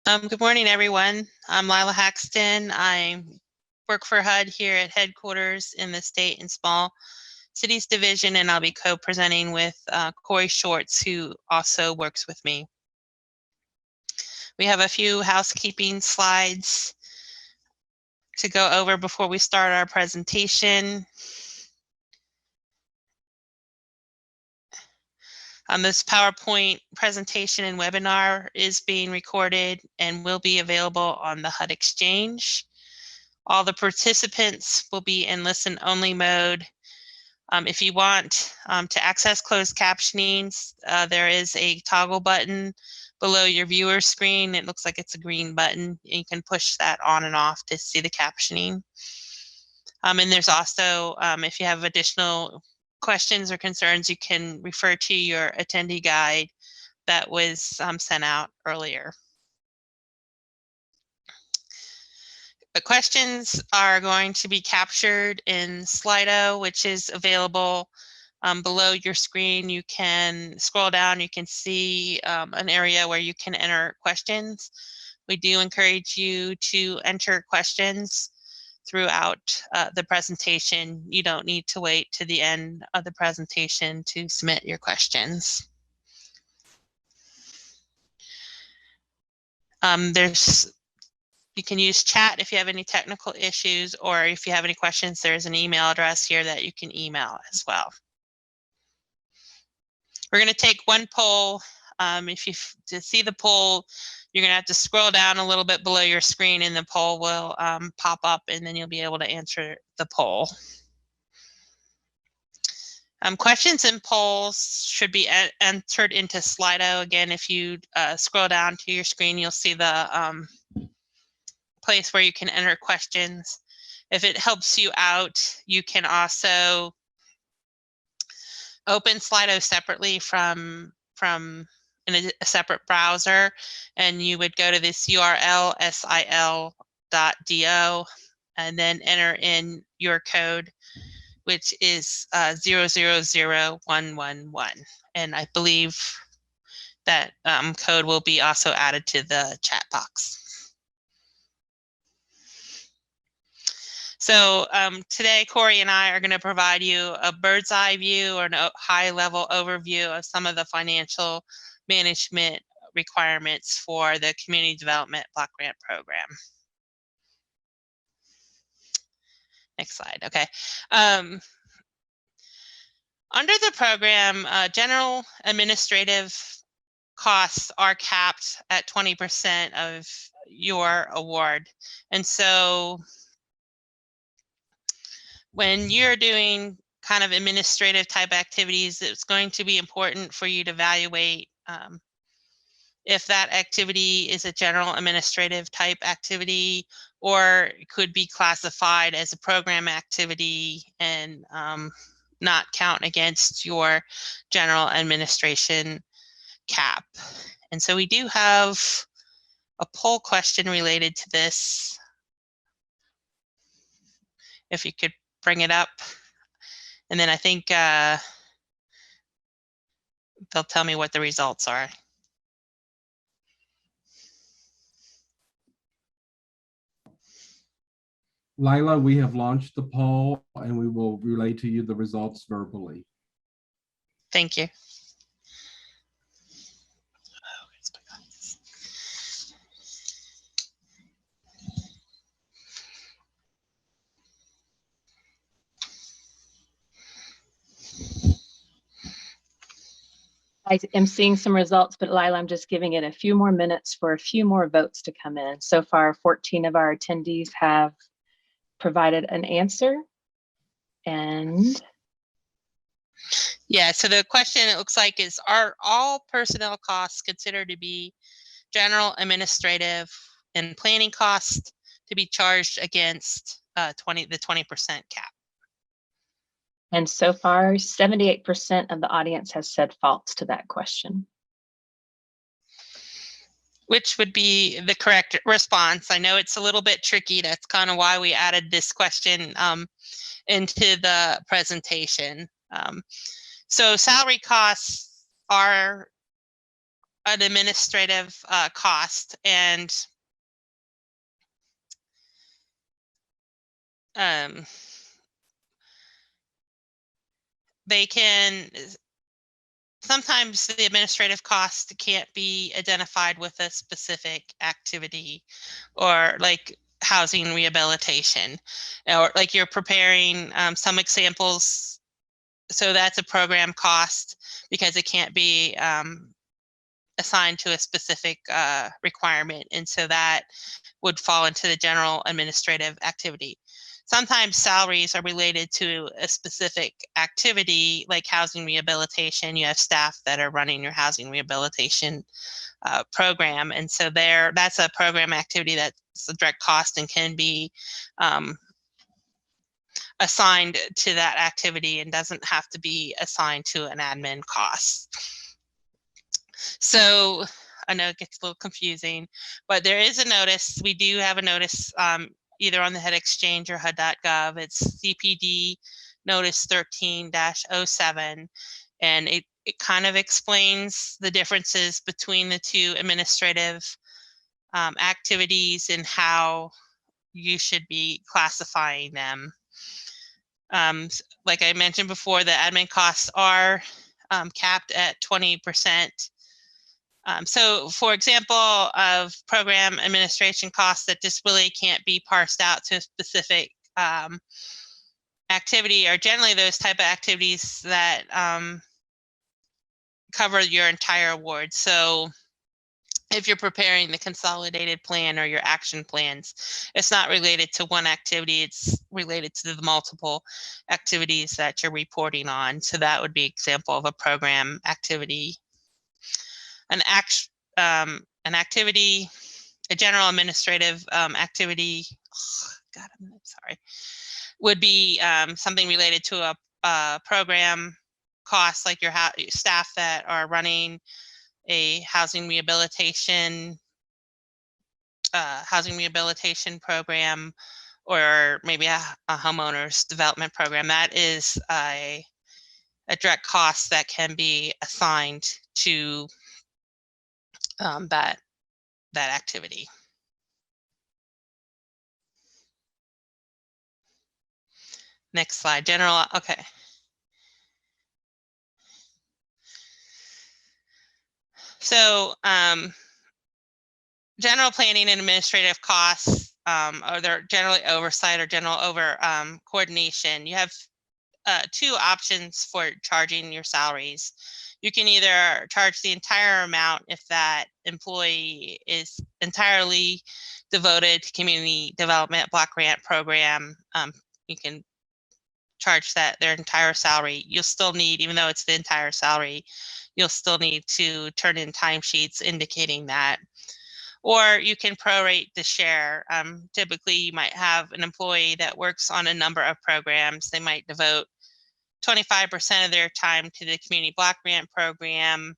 Good morning, everyone. I'm Lila Haxton. I work for HUD here at headquarters in the State and Small Cities Division, and I'll be co-presenting with Corey Shorts, who also works with me. We have a few housekeeping slides to go over before we start our presentation. This PowerPoint presentation and webinar is being recorded and will be available on the HUD Exchange. All the participants will be in listen-only mode. If you want to access closed captioning, there is a toggle button below your viewer screen. It looks like it's a green button. You can push that on and off to see the captioning. And there's also, if you have additional questions or concerns, you can refer to your attendee guide that was sent out earlier. The questions are going to be captured in Slido, which is available below your screen. You can scroll down, you can see an area where you can enter questions. We do encourage you to enter questions throughout the presentation. You don't need to wait to the end of the presentation to submit your questions. You can use chat if you have any technical issues, or if you have any questions, there's an email address here that you can email as well. We're going to take one poll. To see the poll, you're going to have to scroll down a little bit below your screen, and the poll will pop up, and then you'll be able to answer the poll. Questions and polls should be entered into Slido. Again, if you scroll down to your screen, you'll see the place where you can enter questions. If it helps you out, you can also open Slido separately from in a separate browser, and you would go to this URL sil.do and then enter in your code, which is 000111, and I believe that code will be also added to the chat box. So today, Corey and I are going to provide you a bird's eye view or a high-level overview of some of the financial management requirements for the Community Development Block Grant Program. Next slide. Okay. Under the program, general administrative costs are capped at 20% of your award. And so when you're doing kind of administrative type activities, it's going to be important for you to evaluate if that activity is a general administrative type activity, or it could be classified as a program activity and not count against your general administration cap. And so we do have a poll question related to this. If you could bring it up. And then I think they'll tell me what the results are. Lila, we have launched the poll and we will relay to you the results verbally. Thank you. I am seeing some results, but Lila, I'm just giving it a few more minutes for a few more votes to come in. So far, 14 of our attendees have provided an answer. And yeah, so the question, it looks like, is, are all personnel costs considered to be general, administrative, and planning costs to be charged against the 20% cap? And so far, 78% of the audience has said false to that question. Which would be the correct response. I know it's a little bit tricky. That's kind of why we added this question into the presentation. So salary costs are an administrative cost, and they can, sometimes the administrative cost can't be identified with a specific activity, or like housing rehabilitation, or like you're preparing some examples. So that's a program cost because it can't be assigned to a specific requirement. And so that would fall into the general administrative activity. Sometimes salaries are related to a specific activity, like housing rehabilitation. You have staff that are running your housing rehabilitation program. And so that's a program activity that's a direct cost and can be assigned to that activity and doesn't have to be assigned to an admin cost. So I know it gets a little confusing, but there is a notice. We do have a notice either on the HUD Exchange or HUD.gov. It's CPD Notice 13-07, and it kind of explains the differences between the two administrative activities and how you should be classifying them. Like I mentioned before, the admin costs are capped at 20%. So for example, of program administration costs that just really can't be parsed out to a specific activity are generally those type of activities that cover your entire award. So if you're preparing the consolidated plan or your action plans, it's not related to one activity, it's related to the multiple activities that you're reporting on. So that would be an example of a program activity. An activity, a general administrative activity, God, I'm sorry, would be something related to a program cost, like your staff that are running a housing rehabilitation program, or maybe a homeowner's development program. That is a direct cost that can be assigned to that activity. Next slide, general, okay. So general planning and administrative costs, or they're generally oversight or general coordination. You have two options for charging your salaries. You can either charge the entire amount if that employee is entirely devoted to community development block grant program. You can charge their entire salary. You'll still need, even though it's the entire salary, you'll still need to turn in timesheets indicating that. Or you can prorate the share. Typically, you might have an employee that works on a number of programs. They might devote 25% of their time to the community block grant program,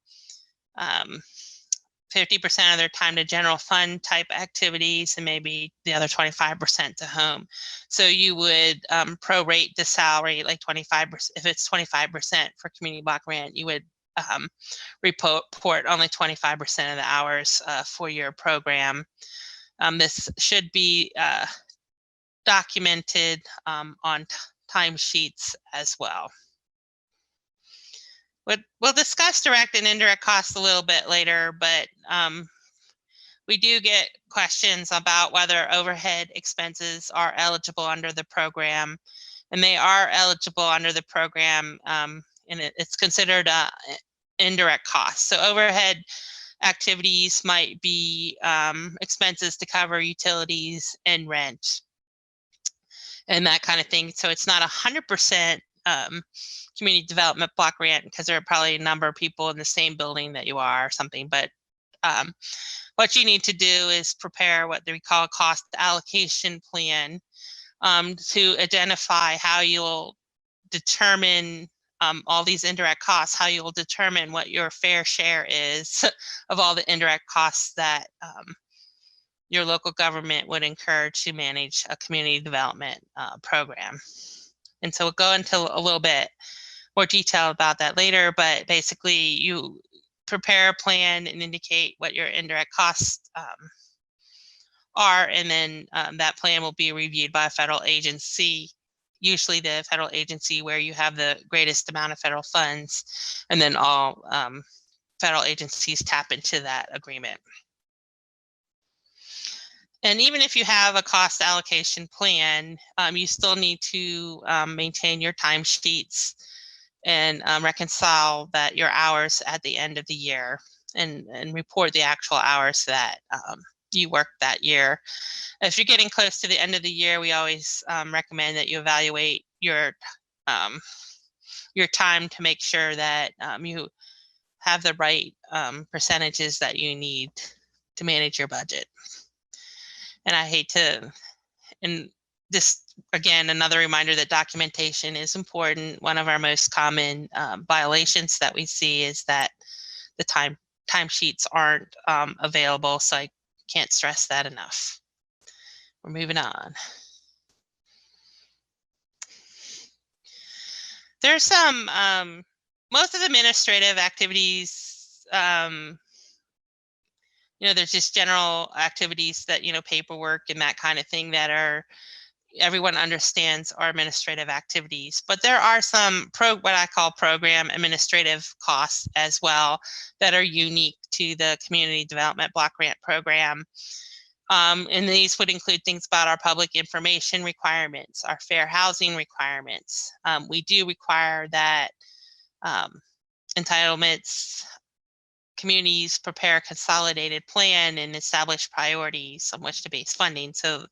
50% of their time to general fund type activities, and maybe the other 25% to home. So you would prorate the salary, like 25%. If it's 25% for community block grant, you would report only 25% of the hours for your program. This should be documented on timesheets as well. We'll discuss direct and indirect costs a little bit later, but we do get questions about whether overhead expenses are eligible under the program, and they are eligible under the program, and it's considered indirect costs. So overhead activities might be expenses to cover utilities and rent and that kind of thing. So it's not 100% community development block grant, because there are probably a number of people in the same building that you are or something. But what you need to do is prepare what we call a cost allocation plan to identify how you'll determine all these indirect costs, how you'll determine what your fair share is of all the indirect costs that your local government would incur to manage a community development program. And so we'll go into a little bit more detail about that later, but basically prepare a plan and indicate what your indirect costs are, and then that plan will be reviewed by a federal agency, usually the federal agency where you have the greatest amount of federal funds, and then all federal agencies tap into that agreement. And even if you have a cost allocation plan, you still need to maintain your timesheets and reconcile that your hours at the end of the year, and report the actual hours that you worked that year. If you're getting close to the end of the year, we always recommend that you evaluate your time to make sure that you have the right percentages that you need to manage your budget. And I hate to, and this, again, another reminder that documentation is important. One of our most common violations that we see is that the timesheets aren't available, so I can't stress that enough. We're moving on. There's some, most of the administrative activities, you know, there's just general activities that, you know, paperwork and that kind of thing that are, everyone understands are administrative activities. But there are some what I call program administrative costs as well that are unique to the Community Development Block Grant Program. And these would include things about our public information requirements, our fair housing requirements. We do require that entitlements communities prepare a consolidated plan and establish priorities on which to base funding. So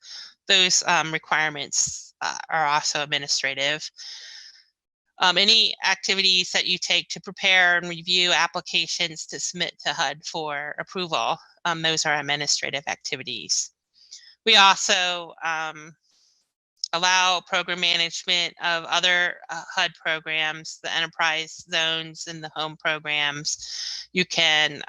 those requirements are also administrative. Any activities that you take to prepare and review applications to submit to HUD for approval, those are administrative activities. We also allow program management of other HUD programs, the enterprise zones and the home programs. You can,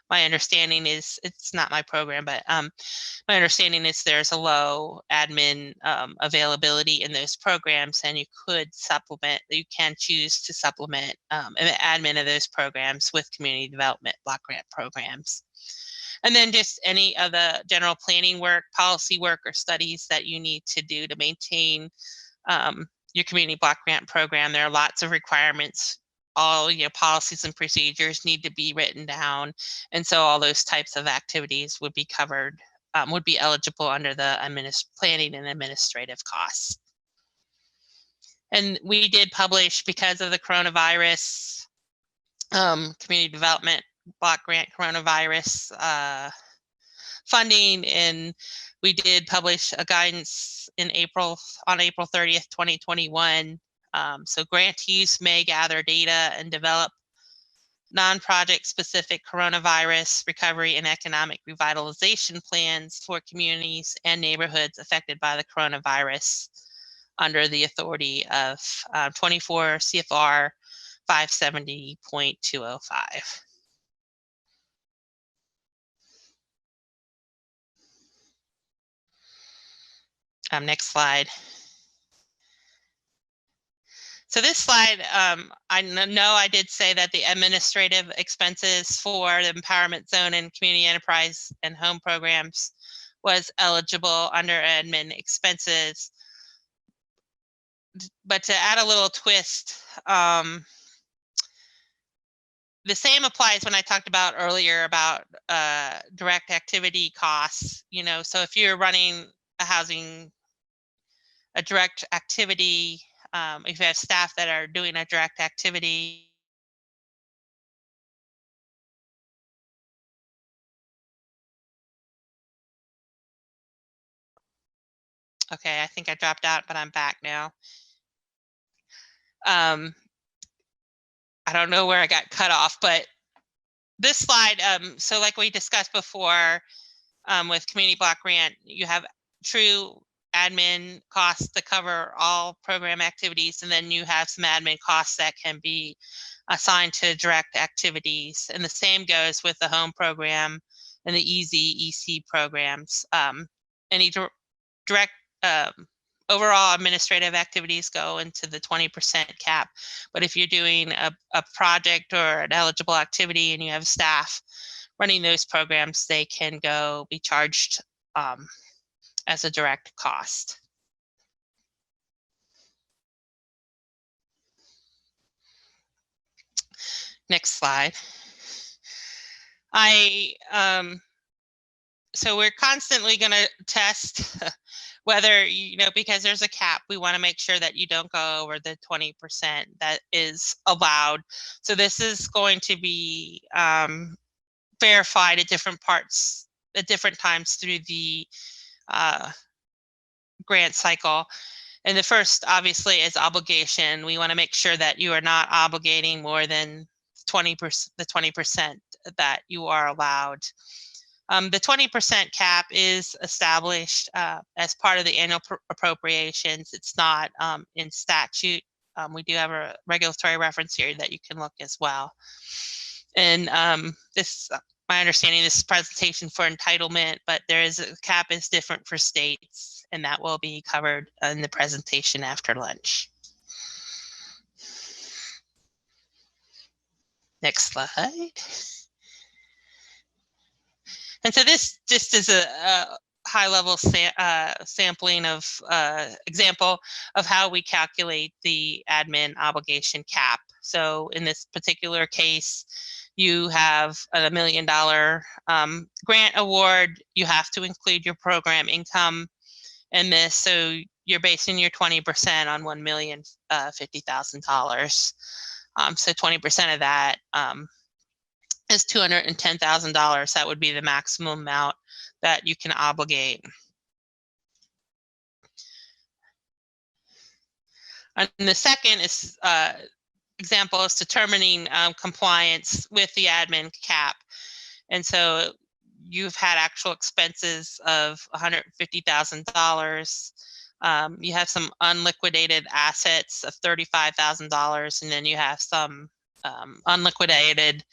my understanding is, it's not my program, but my understanding is there's a low admin availability in those programs, and you could supplement, you can choose to supplement admin of those programs with community development block grant programs. And then just any of the general planning work, policy work, or studies that you need to do to maintain your community block grant program. There are lots of requirements. All your policies and procedures need to be written down. And so all those types of activities would be covered, would be eligible under the planning and administrative costs. And we did publish, because of the coronavirus, community development block grant coronavirus funding, and we did publish a guidance in April, on April 30th, 2021. So grantees may gather data and develop non-project specific coronavirus recovery and economic revitalization plans for communities and neighborhoods affected by the coronavirus under the authority of 24 CFR 570.205. Next slide. So this slide, I know I did say that the administrative expenses for the empowerment zone and community enterprise and home programs was eligible under admin expenses. But to add a little twist, the same applies when I talked about earlier about direct activity costs. You know, so if you're running a direct activity, if you have staff that are doing a direct activity, okay, I think I dropped out, but I'm back now. I don't know where I got cut off, but this slide, so like we discussed before, with community block grant, you have true admin costs to cover all program activities, and then you have some admin costs that can be assigned to direct activities. And the same goes with the home program and the EZ EC programs. Any direct overall administrative activities go into the 20% cap. But if you're doing a project or an eligible activity and you have staff running those programs, they can be charged as a direct cost. Next slide. So we're constantly going to test whether, because there's a cap, we want to make sure that you don't go over the 20% that is allowed. So this is going to be verified at different parts, at different times through the grant cycle. And the first, obviously, is obligation. We want to make sure that you are not obligating more than 20%, the 20% that you are allowed. The 20% cap is established as part of the annual appropriations. It's not in statute. We do have a regulatory reference here that you can look as well. And this, my understanding, this presentation for entitlement, but there is a cap is different for states, and that will be covered in the presentation after lunch. Next slide. And so this just is a high-level sampling of example of how we calculate the admin obligation cap. So in this particular case, you have a $1 million grant award. You have to include your program income in this. So you're basing your 20% on $1,050,000. So 20% of that is $210,000. That would be the maximum amount that you can obligate. And the second is example is determining compliance with the admin cap. And so you've had actual expenses of $150,000. You have some unliquidated assets of $35,000, and then you have some unliquidated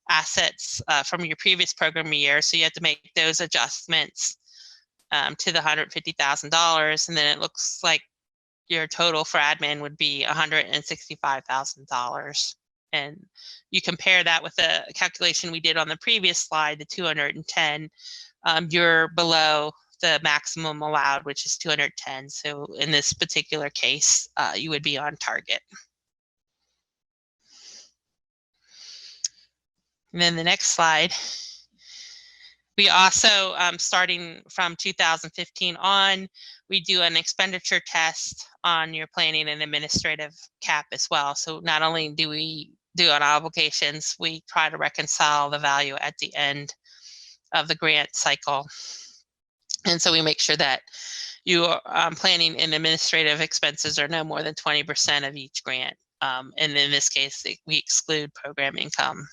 assets from your previous program year. So you have to make those adjustments to the $150,000, and then it looks like your total for admin would be $165,000. And you compare that with the calculation we did on the previous slide, the 210, you're below the maximum allowed, which is 210. So in this particular case, you would be on target. And then the next slide, we also, starting from 2015 on, we do an expenditure test on your planning and administrative cap as well. So not only do we do on obligations, we try to reconcile the value at the end of the grant cycle. And so we make sure that your planning and administrative expenses are no more than 20% of each grant. And in this case, we exclude program income.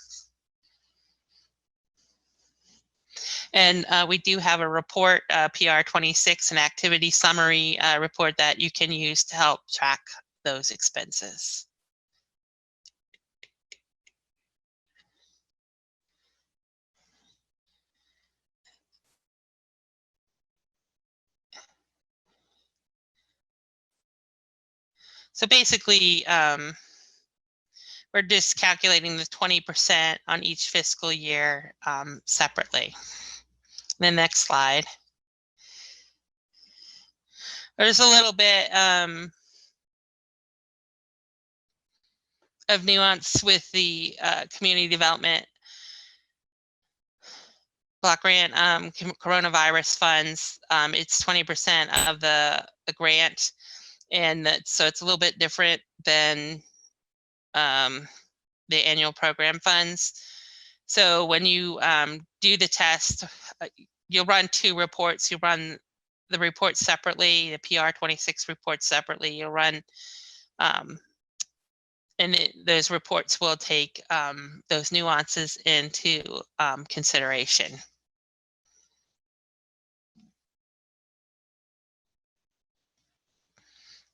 And we do have a report, PR 26, an activity summary report that you can use to help track those expenses. So basically, we're just calculating the 20% on each fiscal year separately. The next slide. There's a little bit of nuance with the community development block grant coronavirus funds. It's 20% of the grant, and so it's a little bit different than the annual program funds. So when you do the test, you'll run two reports. You run the report separately, the PR 26 report separately. You'll run, those reports will take those nuances into consideration.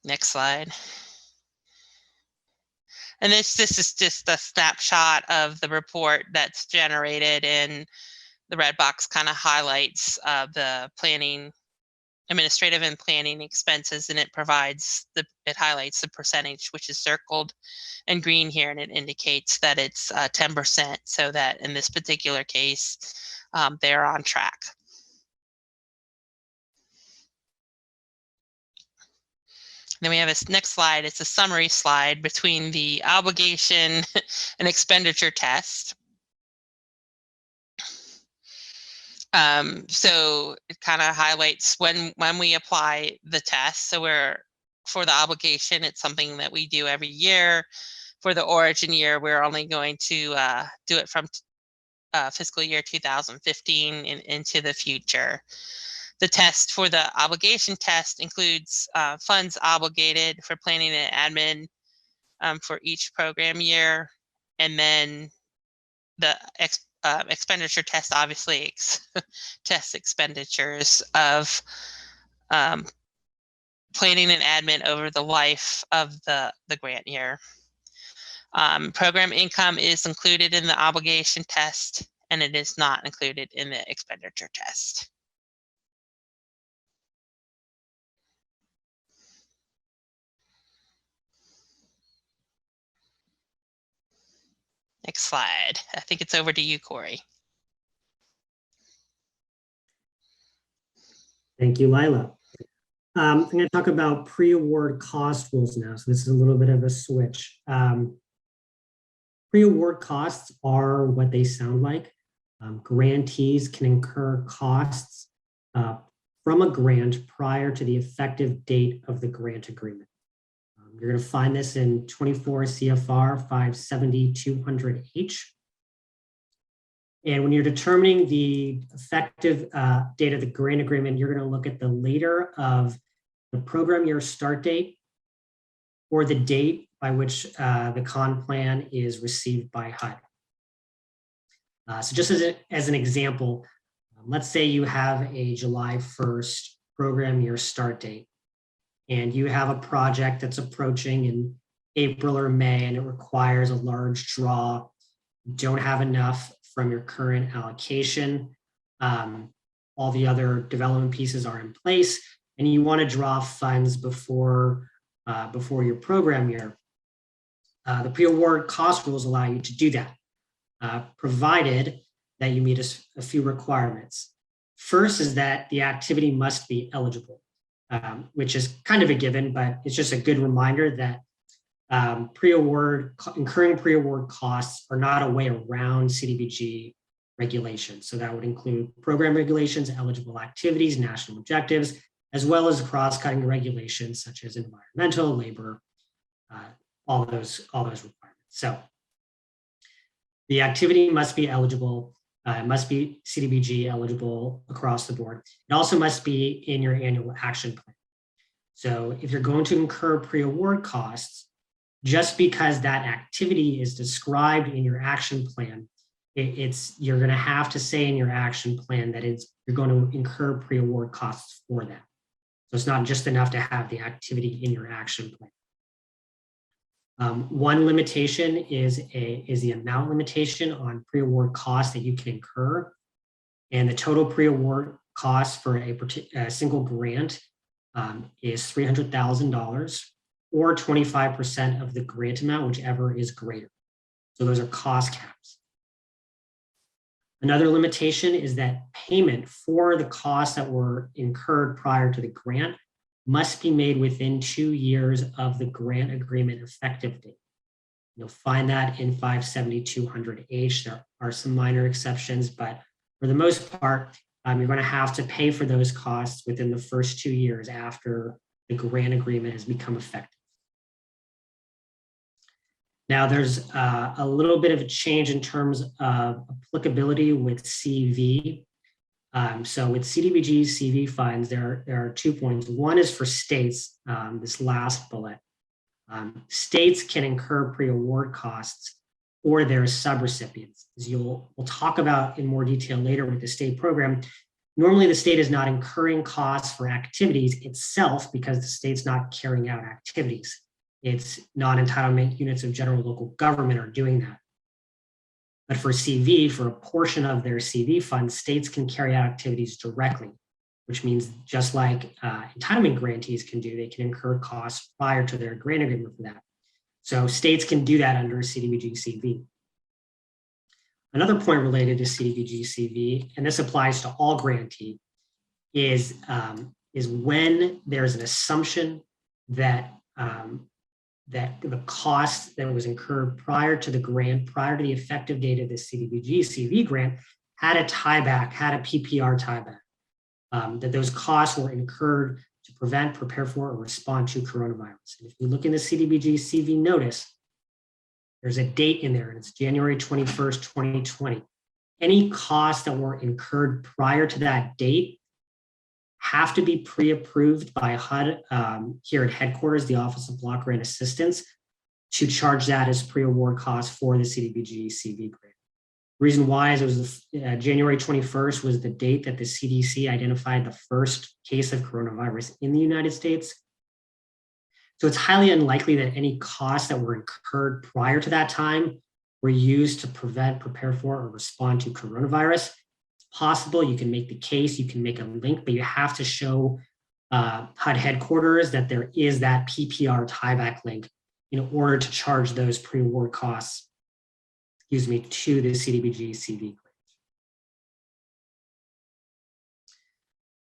Next slide. And this is just a snapshot of the report that's generated, and the red box kind of highlights the planning administrative and planning expenses, and it highlights the percentage, which is circled in green here, and it indicates that it's 10%, so that in this particular case, they're on track. Then we have a next slide. It's a summary slide between the obligation and expenditure test. So it kind of highlights when we apply the test. So for the obligation, it's something that we do every year. For the origin year, we're only going to do it from fiscal year 2015 into the future. The test for the obligation test includes funds obligated for planning and admin for each program year, and then the expenditure test obviously tests expenditures of planning and admin over the life of the grant year. Program income is included in the obligation test, and it is not included in the expenditure test. Next slide. I think it's over to you, Corey. Thank you, Lila. I'm going to talk about pre-award cost rules now. So this is a little bit of a switch. Pre-award costs are what they sound like. Grantees can incur costs from a grant prior to the effective date of the grant agreement. You're going to find this in 24 CFR 570-200H. And when you're determining the effective date of the grant agreement, you're going to look at the later of the program year start date or the date by which the con plan is received by HUD. So just as an example, let's say you have a July 1st program year start date, and you have a project that's approaching in April or May, and it requires a large draw. You don't have enough from your current allocation. All the other development pieces are in place, and you want to draw funds before your program year. The pre-award cost rules allow you to do that, provided that you meet a few requirements. First is that the activity must be eligible, which is kind of a given, but it's just a good reminder that incurring pre-award costs are not a way around CDBG regulations. So that would include program regulations, eligible activities, national objectives, as well as cross-cutting regulations such as environmental, labor, all those requirements. So the activity must be eligible. It must be CDBG eligible across the board. It also must be in your annual action plan. So if you're going to incur pre-award costs, just because that activity is described in your action plan, you're going to have to say in your action plan that you're going to incur pre-award costs for that. So it's not just enough to have the activity in your action plan. One limitation is the amount limitation on pre-award costs that you can incur. And the total pre-award cost for a single grant is $300,000 or 25% of the grant amount, whichever is greater. So those are cost caps. Another limitation is that payment for the costs that were incurred prior to the grant must be made within 2 years of the grant agreement effective date. You'll find that in 570-200H. There are some minor exceptions, but for the most part, you're going to have to pay for those costs within the first 2 years after the grant agreement has become effective. Now, there's a little bit of a change in terms of applicability with CV. So with CDBG-CV funds, there are 2 points. One is for states, this last bullet. States can incur pre-award costs or their subrecipients. As we'll talk about in more detail later with the state program, normally the state is not incurring costs for activities itself because the state's not carrying out activities. It's non-entitlement units of general local government are doing that. But for CV, for a portion of their CV funds, states can carry out activities directly. which means just like entitlement grantees can do, they can incur costs prior to their grant agreement for that. So states can do that under CDBG-CV. Another point related to CDBG-CV, and this applies to all grantee, is when there's an assumption that that the cost that was incurred prior to the grant, prior to the effective date of the CDBG-CV grant, had a tieback, had a PPR tieback, that those costs were incurred to prevent, prepare for, or respond to coronavirus. And if you look in the CDBG-CV notice, there's a date in there, and it's January 21st, 2020. Any costs that were incurred prior to that date have to be pre-approved by HUD here at headquarters, the Office of Block Grant Assistance, to charge that as pre-award costs for the CDBG-CV grant. The reason why is it was January 21st was the date that the CDC identified the first case of coronavirus in the United States. So it's highly unlikely that any costs that were incurred prior to that time were used to prevent, prepare for, or respond to coronavirus. Possible, you can make the case, you can make a link, but you have to show HUD headquarters that there is that PPR tieback link in order to charge those pre-award costs, to the CDBG-CV grant.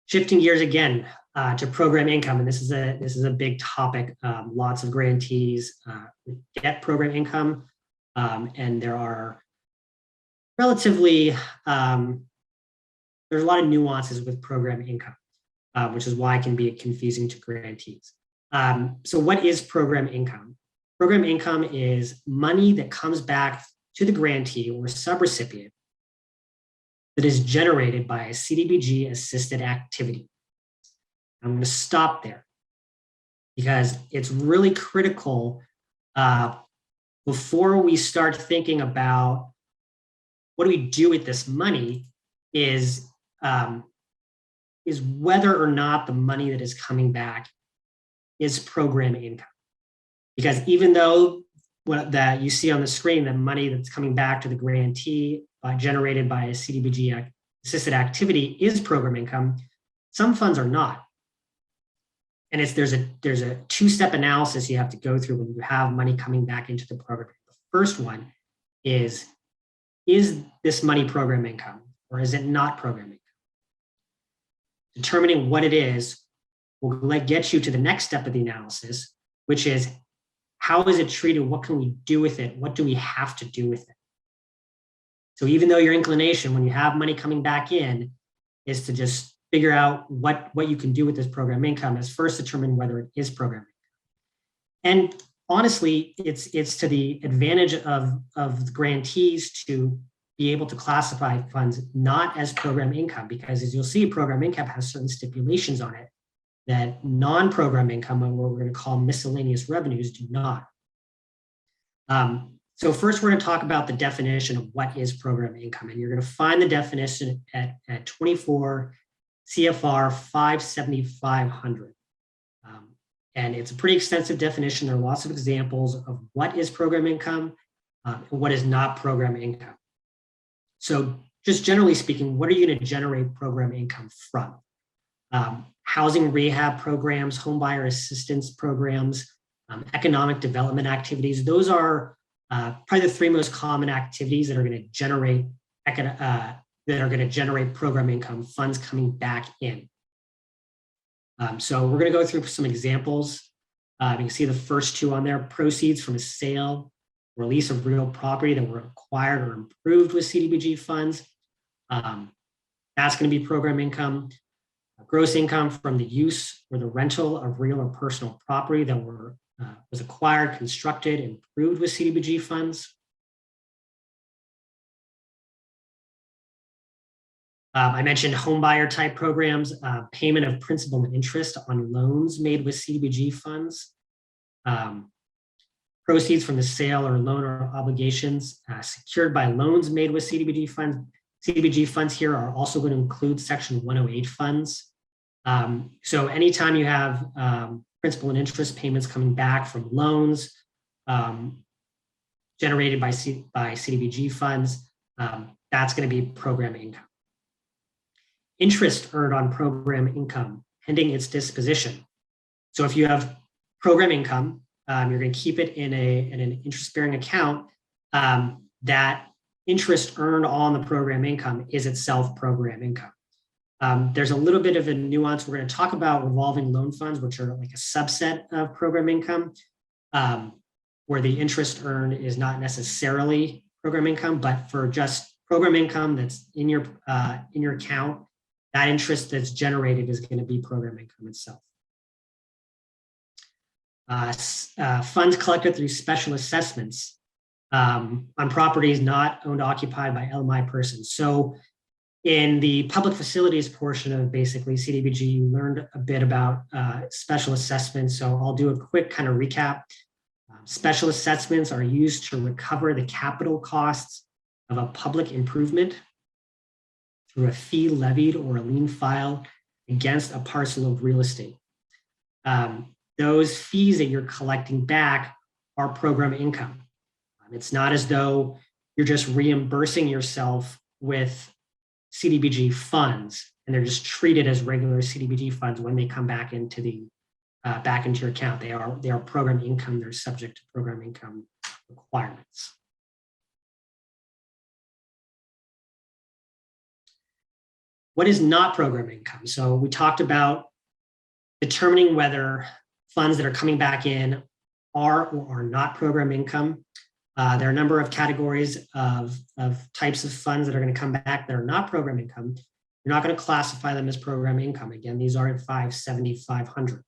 Shifting gears again to program income, and this is a big topic. Lots of grantees get program income, and there are relatively there's a lot of nuances with program income, which is why it can be confusing to grantees. So what is program income? Program income is money that comes back to the grantee or subrecipient that is generated by a CDBG assisted activity. I'm going to stop there because it's really critical before we start thinking about what do we do with this money is whether or not the money that is coming back is program income. Because even though that you see on the screen, the money that's coming back to the grantee generated by a CDBG assisted activity is program income, some funds are not. And there's a two-step analysis you have to go through when you have money coming back into the program. The first one is this money program income or is it not program income? Determining what it is will get you to the next step of the analysis, which is how is it treated? What can we do with it? What do we have to do with it? So even though your inclination when you have money coming back in is to just figure out what you can do with this program income, is first determine whether it is program income. And honestly, it's to the advantage of the grantees to be able to classify funds not as program income, because as you'll see, program income has certain stipulations on it that non-program income, and what we're going to call miscellaneous revenues, do not. So first, we're going to talk about the definition of what is program income, and you're going to find the definition at 24 CFR 57500. And it's a pretty extensive definition. There are lots of examples of what is program income and what is not program income. So just generally speaking, what are you going to generate program income from? Housing rehab programs, home buyer assistance programs, economic development activities. Those are probably the three most common activities that are going to generate program income, funds coming back in. So we're going to go through some examples. You can see the first two on there: proceeds from a sale, release of real property that were acquired or improved with CDBG funds. That's going to be program income. Gross income from the use or the rental of real or personal property that was acquired, constructed, and improved with CDBG funds. I mentioned home buyer type programs, payment of principal and interest on loans made with CDBG funds. Proceeds from the sale or loan or obligations secured by loans made with CDBG funds. CDBG funds here are also going to include Section 108 funds. So anytime you have principal and interest payments coming back from loans generated by CDBG funds, that's going to be program income. interest earned on program income pending its disposition. So if you have program income, you're going to keep it in an interest-bearing account. That interest earned on the program income is itself program income. There's a little bit of a nuance. We're going to talk about revolving loan funds, which are like a subset of program income, where the interest earned is not necessarily program income, but for just program income that's in your account, that interest that's generated is going to be program income itself. Funds collected through special assessments on properties not owned or occupied by LMI persons. So in the public facilities portion of basically CDBG, you learned a bit about special assessments. So I'll do a quick kind of recap. Special assessments are used to recover the capital costs of a public improvement through a fee levied or a lien filed against a parcel of real estate. Those fees that you're collecting back are program income. It's not as though you're just reimbursing yourself with CDBG funds and they're just treated as regular CDBG funds when they come back into your account. They are program income. They're subject to program income requirements. What is not program income? So we talked about determining whether funds that are coming back in are or are not program income. There are a number of categories of types of funds that are going to come back that are not program income. You're not going to classify them as program income. Again, these are at 570, 500.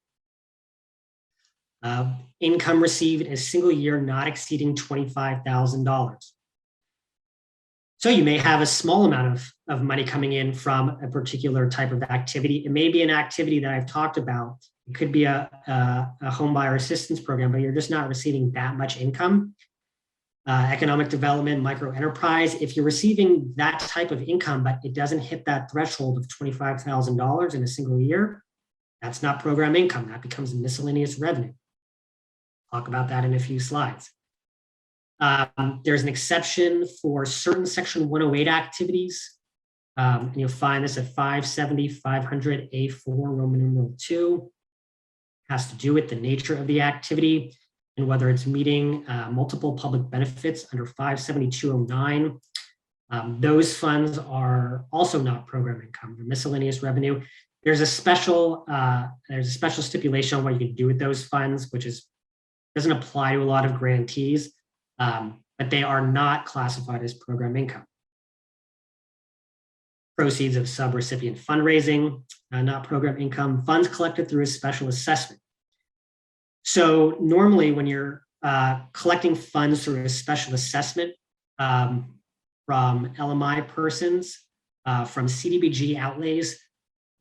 Income received in a single year not exceeding $25,000. So you may have a small amount of money coming in from a particular type of activity. It may be an activity that I've talked about. It could be a home buyer assistance program, but you're just not receiving that much income. Economic development, micro enterprise. If you're receiving that type of income, but it doesn't hit that threshold of $25,000 in a single year, that's not program income. That becomes miscellaneous revenue. Talk about that in a few slides. There's an exception for certain Section 108 activities. And you'll find this at 570, 500, A4, Roman numeral 2. Has to do with the nature of the activity and whether it's meeting multiple public benefits under 57209. Those funds are also not program income. They're miscellaneous revenue. There's a special stipulation on what you can do with those funds, which doesn't apply to a lot of grantees, but they are not classified as program income. Proceeds of subrecipient fundraising, not program income. Funds collected through a special assessment. So normally when you're collecting funds through a special assessment from LMI persons, from CDBG outlays,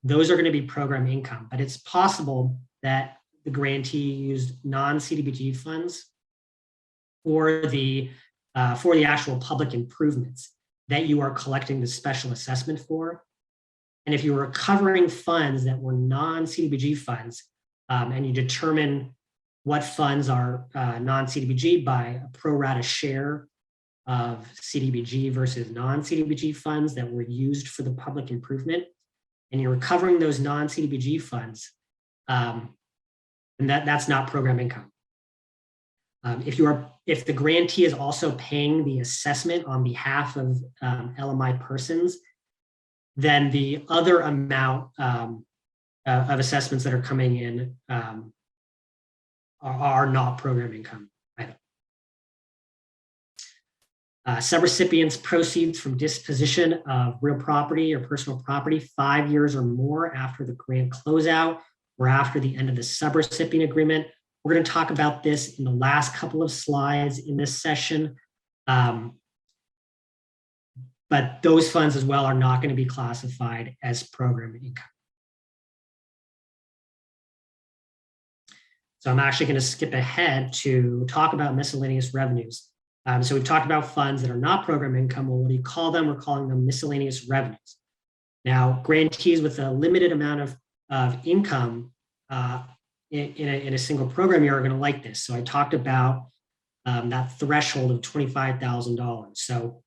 those are going to be program income. But it's possible that the grantee used non-CDBG funds for the actual public improvements that you are collecting the special assessment for. And if you're recovering funds that were non-CDBG funds, and you determine what funds are non-CDBG by a pro rata share of CDBG versus non-CDBG funds that were used for the public improvement, and you're recovering those non-CDBG funds, and that's not program income. If the grantee is also paying the assessment on behalf of LMI persons, then the other amount of assessments that are coming in are not program income either. Subrecipients proceeds from disposition of real property or personal property 5 years or more after the grant closeout or after the end of the subrecipient agreement. We're going to talk about this in the last couple of slides in this session. But those funds as well are not going to be classified as program income. So I'm actually going to skip ahead to talk about miscellaneous revenues. So we've talked about funds that are not program income. Well, what do you call them? We're calling them miscellaneous revenues. Now, grantees with a limited amount of income in a single program year are going to like this. So I talked about that threshold of $25,000. So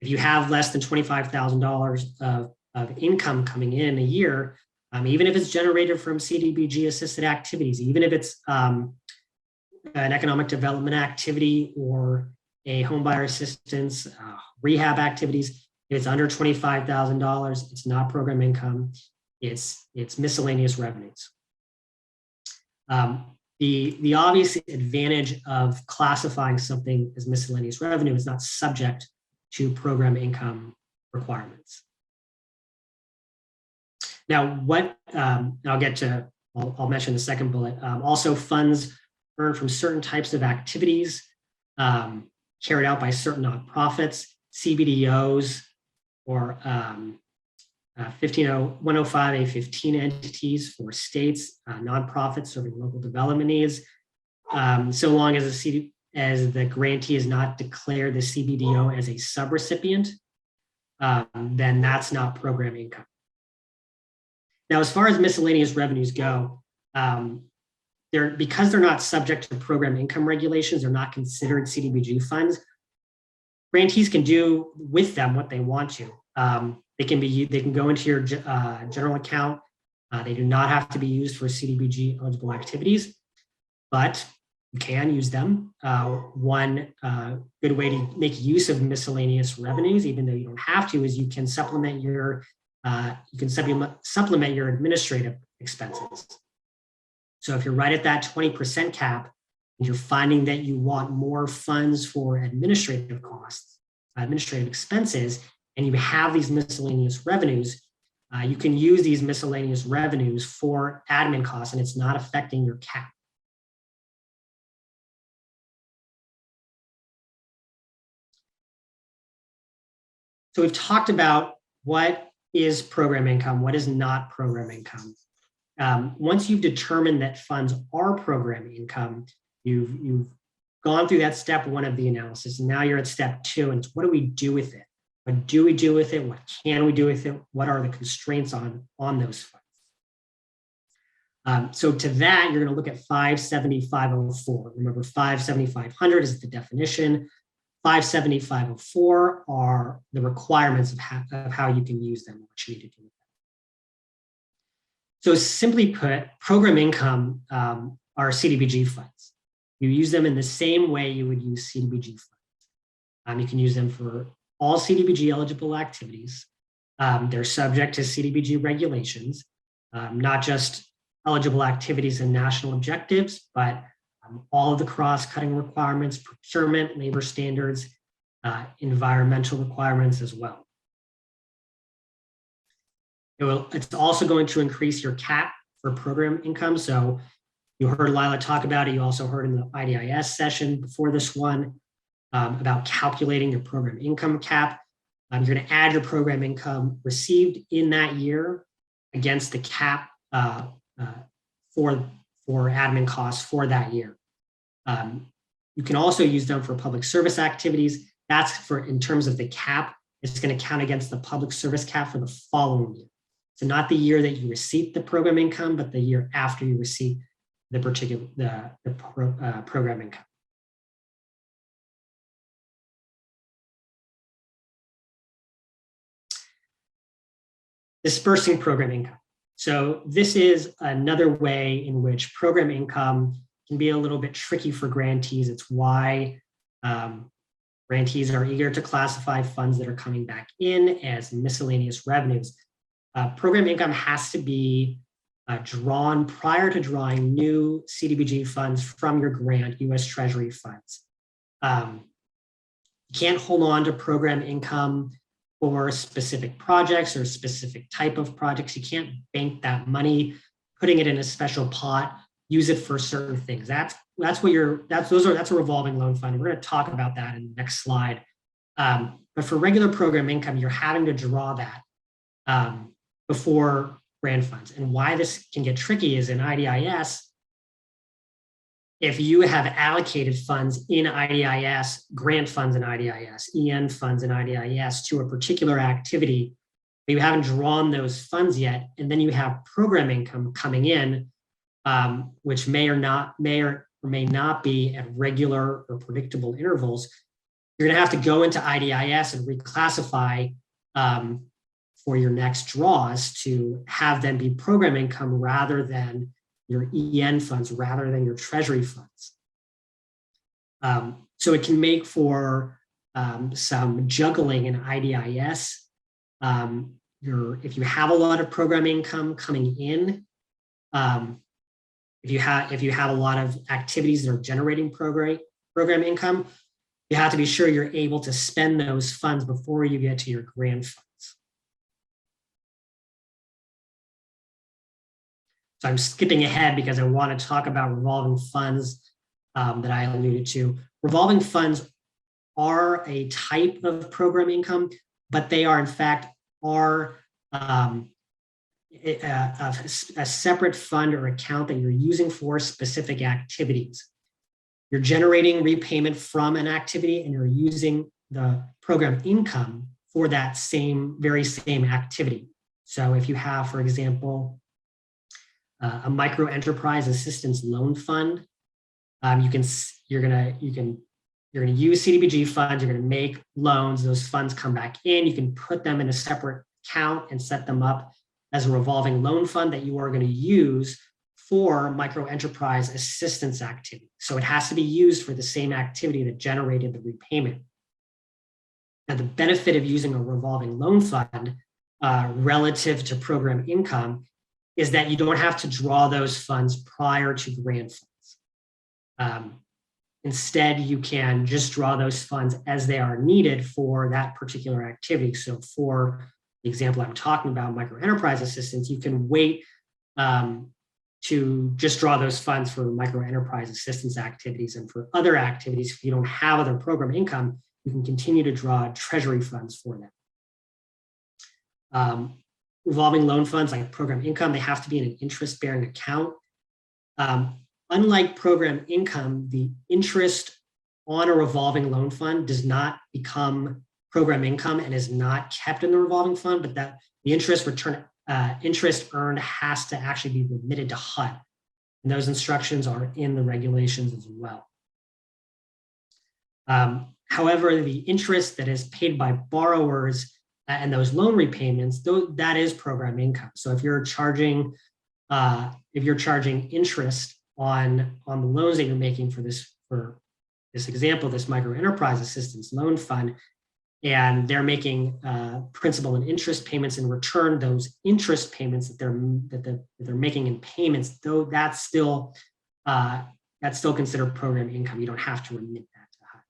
if you have less than $25,000 of income coming in a year, even if it's generated from CDBG assisted activities, even if it's an economic development activity or a home buyer assistance, rehab activities, if it's under $25,000, it's not program income, it's miscellaneous revenues. The obvious advantage of classifying something as miscellaneous revenue is not subject to program income requirements. Now, what I'll mention the second bullet. Also, funds earned from certain types of activities carried out by certain nonprofits, CBDOs, or 105A15 entities for states, nonprofits serving local development needs, so long as the grantee is not declared the CBDO as a subrecipient, then that's not program income. Now, as far as miscellaneous revenues go, because they're not subject to program income regulations, they're not considered CDBG funds. Grantees can do with them what they want to. They can go into your general account. They do not have to be used for CDBG eligible activities, but you can use them. One good way to make use of miscellaneous revenues, even though you don't have to, is you can supplement your administrative expenses. So if you're right at that 20% cap, and you're finding that you want more funds for administrative costs, administrative expenses, and you have these miscellaneous revenues, you can use these miscellaneous revenues for admin costs, and it's not affecting your cap. So we've talked about what is program income, what is not program income. Once you've determined that funds are program income, you've gone through that step one of the analysis, and now you're at step two, and it's what do we do with it? What do we do with it? What can we do with it? What are the constraints on those funds? So to that, you're going to look at 570-504. Remember, 570-500 is the definition. 570-504 are the requirements of how you can use them, what you need to do with them. So simply put, program income are CDBG funds. You use them in the same way you would use CDBG funds. You can use them for all CDBG eligible activities. They're subject to CDBG regulations, not just eligible activities and national objectives, but all of the cross-cutting requirements, procurement, labor standards, environmental requirements as well. It's also going to increase your cap for program income. So you heard Lila talk about it. You also heard in the IDIS session before this one about calculating your program income cap. You're going to add your program income received in that year against the cap for admin costs for that year. You can also use them for public service activities. That's for, in terms of the cap, it's going to count against the public service cap for the following year. So not the year that you received the program income, but the year after you receive the particular program income. Dispersing program income. So this is another way in which program income can be a little bit tricky for grantees. It's why grantees are eager to classify funds that are coming back in as miscellaneous revenues. Program income has to be drawn prior to drawing new CDBG funds from your grant, U.S. Treasury funds. You can't hold on to program income for specific projects or specific type of projects. You can't bank that money, putting it in a special pot, use it for certain things. That's a revolving loan fund. We're going to talk about that in the next slide. But for regular program income, you're having to draw that before grant funds. And why this can get tricky is in IDIS, if you have allocated funds in IDIS, grant funds in IDIS, EN funds in IDIS to a particular activity, but you haven't drawn those funds yet, and then you have program income coming in, which may or may not be at regular or predictable intervals, you're going to have to go into IDIS and reclassify for your next draws to have them be program income rather than your EN funds, rather than your treasury funds. So it can make for some juggling in IDIS. If you have a lot of program income coming in, if you have a lot of activities that are generating program income, you have to be sure you're able to spend those funds before you get to your grant funds. So I'm skipping ahead because I want to talk about revolving funds that I alluded to. Revolving funds are a type of program income, but they are in fact a separate fund or account that you're using for specific activities. You're generating repayment from an activity and you're using the program income for that very same activity. So if you have, for example, a micro enterprise assistance loan fund, you're gonna use CDBG funds. You're gonna make loans. Those funds come back in. You can put them in a separate account and set them up as a revolving loan fund that you are going to use for micro enterprise assistance activity. So it has to be used for the same activity that generated the repayment. Now, the benefit of using a revolving loan fund relative to program income is that you don't have to draw those funds prior to grant funds. Instead, you can just draw those funds as they are needed for that particular activity. So for the example I'm talking about, micro enterprise assistance, you can wait to just draw those funds for micro enterprise assistance activities. And for other activities, if you don't have other program income, you can continue to draw treasury funds for them. Revolving loan funds like program income, they have to be in an interest-bearing account. Unlike program income, the interest on a revolving loan fund does not become program income and is not kept in the revolving fund, but that the interest earned has to actually be remitted to HUD. And those instructions are in the regulations as well. However, the interest that is paid by borrowers and those loan repayments, that is program income. So if you're charging interest on the loans that you're making for this example, this micro enterprise assistance loan fund, and they're making principal and interest payments in return, those interest payments that they're making in payments, though that's still considered program income. You don't have to remit that to HUD.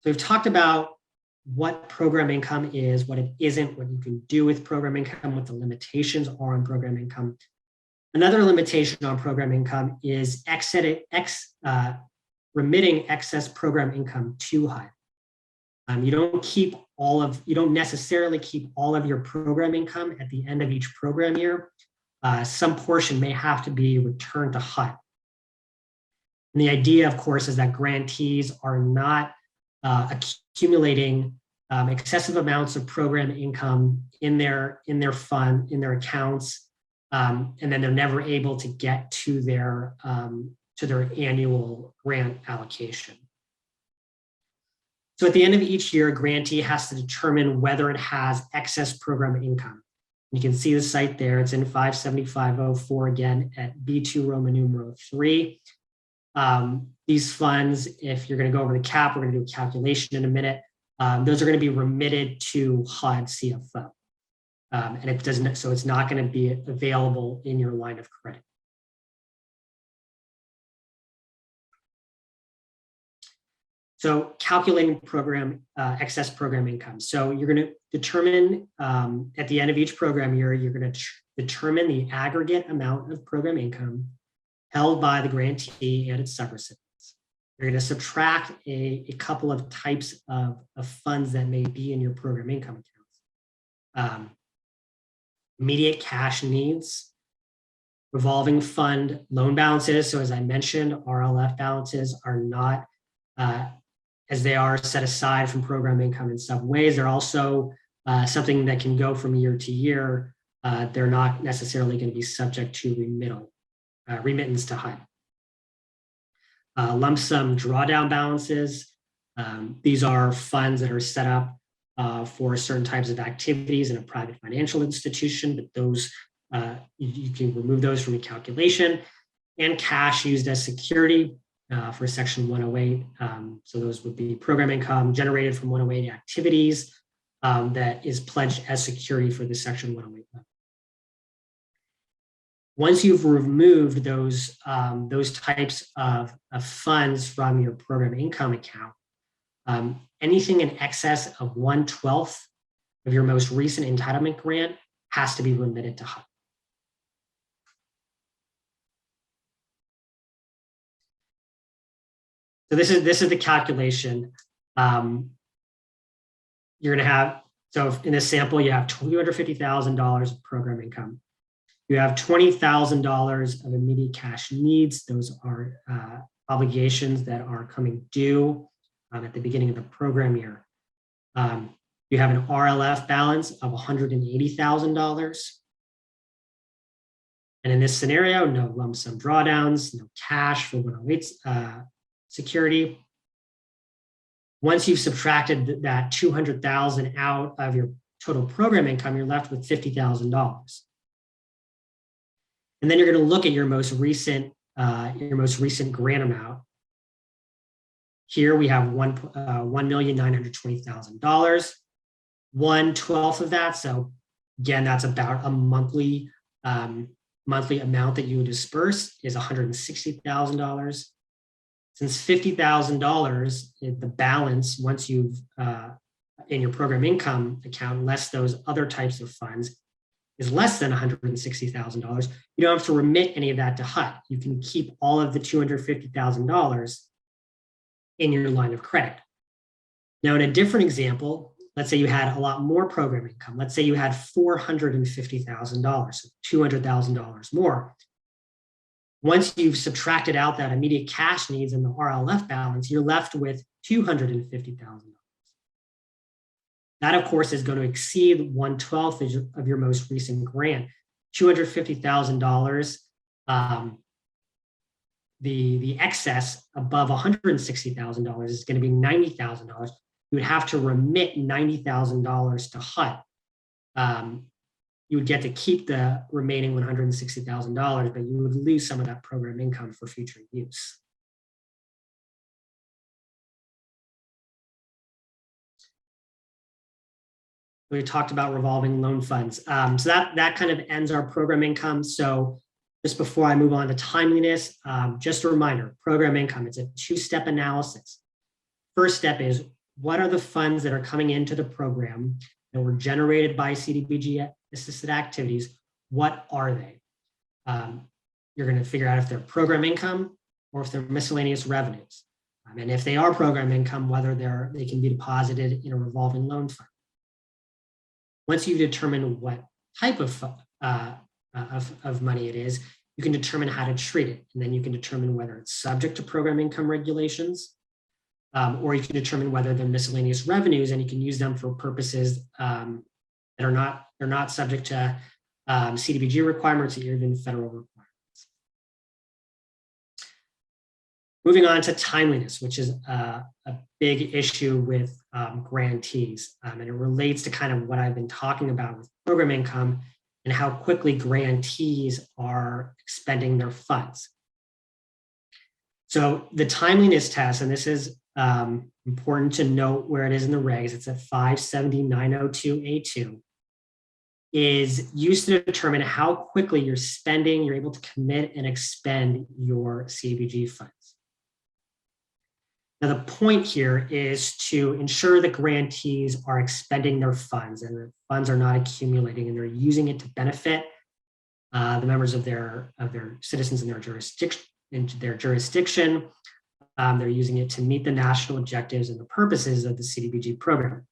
So we've talked about what program income is, what it isn't, what you can do with program income, what the limitations are on program income. Another limitation on program income is remitting excess program income to HUD. You don't necessarily keep all of your program income at the end of each program year. Some portion may have to be returned to HUD. And the idea, of course, is that grantees are not accumulating excessive amounts of program income in their fund, in their accounts, and then they're never able to get to their annual grant allocation. So at the end of each year, a grantee has to determine whether it has excess program income. You can see the site there. It's in 57504 again at B2 Roman numeral 3. These funds, if you're going to go over the cap, we're going to do a calculation in a minute. Those are going to be remitted to HUD CFO. And it doesn't, so it's not going to be available in your line of credit. So calculating excess program income. So you're going to determine at the end of each program year, you're going to determine the aggregate amount of program income held by the grantee and its subrecipients. You're going to subtract a couple of types of funds that may be in your program income accounts. Immediate cash needs, revolving fund loan balances. So as I mentioned, RLF balances are not, as they are set aside from program income in some ways. They're also something that can go from year to year. They're not necessarily going to be subject to remittance to HUD. lump sum drawdown balances. These are funds that are set up for certain types of activities in a private financial institution, but those you can remove those from your calculation. And cash used as security for Section 108. So those would be program income generated from 108 activities that is pledged as security for the Section 108. Once you've removed those types of funds from your program income account, anything in excess of 1/12 of your most recent entitlement grant has to be remitted to HUD. So this is the calculation. You're going to have, so in this sample, you have $250,000 of program income. You have $20,000 of immediate cash needs. Those are obligations that are coming due at the beginning of the program year. You have an RLF balance of $180,000. And in this scenario, no lump sum drawdowns, no cash for 108 security. Once you've subtracted that $200,000 out of your total program income, you're left with $50,000. And then you're going to look at your most recent grant amount. Here we have $1,920,000. 1/12 of that. So again, that's about a monthly amount that you would disperse is $160,000. Since $50,000, the balance once you've in your program income account, less those other types of funds, is less than $160,000. You don't have to remit any of that to HUD. You can keep all of the $250,000 in your line of credit. Now, in a different example, let's say you had a lot more program income. Let's say you had $450,000, so $200,000 more. Once you've subtracted out that immediate cash needs and the RLF balance, you're left with $250,000. That, of course, is going to exceed 1/12 of your most recent grant. $250,000, the excess above $160,000 is going to be $90,000. You would have to remit $90,000 to HUD. You would get to keep the remaining $160,000, but you would lose some of that program income for future use. We talked about revolving loan funds. So that kind of ends our program income. So just before I move on to timeliness, just a reminder, program income, it's a two-step analysis. First step is, what are the funds that are coming into the program that were generated by CDBG assisted activities? What are they? You're going to figure out if they're program income or if they're miscellaneous revenues. And if they are program income, whether they can be deposited in a revolving loan fund. Once you determine what type of money it is, you can determine how to treat it. And then you can determine whether it's subject to program income regulations, or you can determine whether they're miscellaneous revenues, and you can use them for purposes that are not subject to CDBG requirements or even federal requirements. Moving on to timeliness, which is a big issue with grantees, and it relates to kind of what I've been talking about with program income and how quickly grantees are expending their funds. So the timeliness test, and this is important to note where it is in the regs, it's at 570-902A2, is used to determine how quickly you're able to commit and expend your CDBG funds. Now, the point here is to ensure that grantees are expending their funds and the funds are not accumulating and they're using it to benefit the members of their citizens in their jurisdiction. They're using it to meet the national objectives and the purposes of the CDBG program.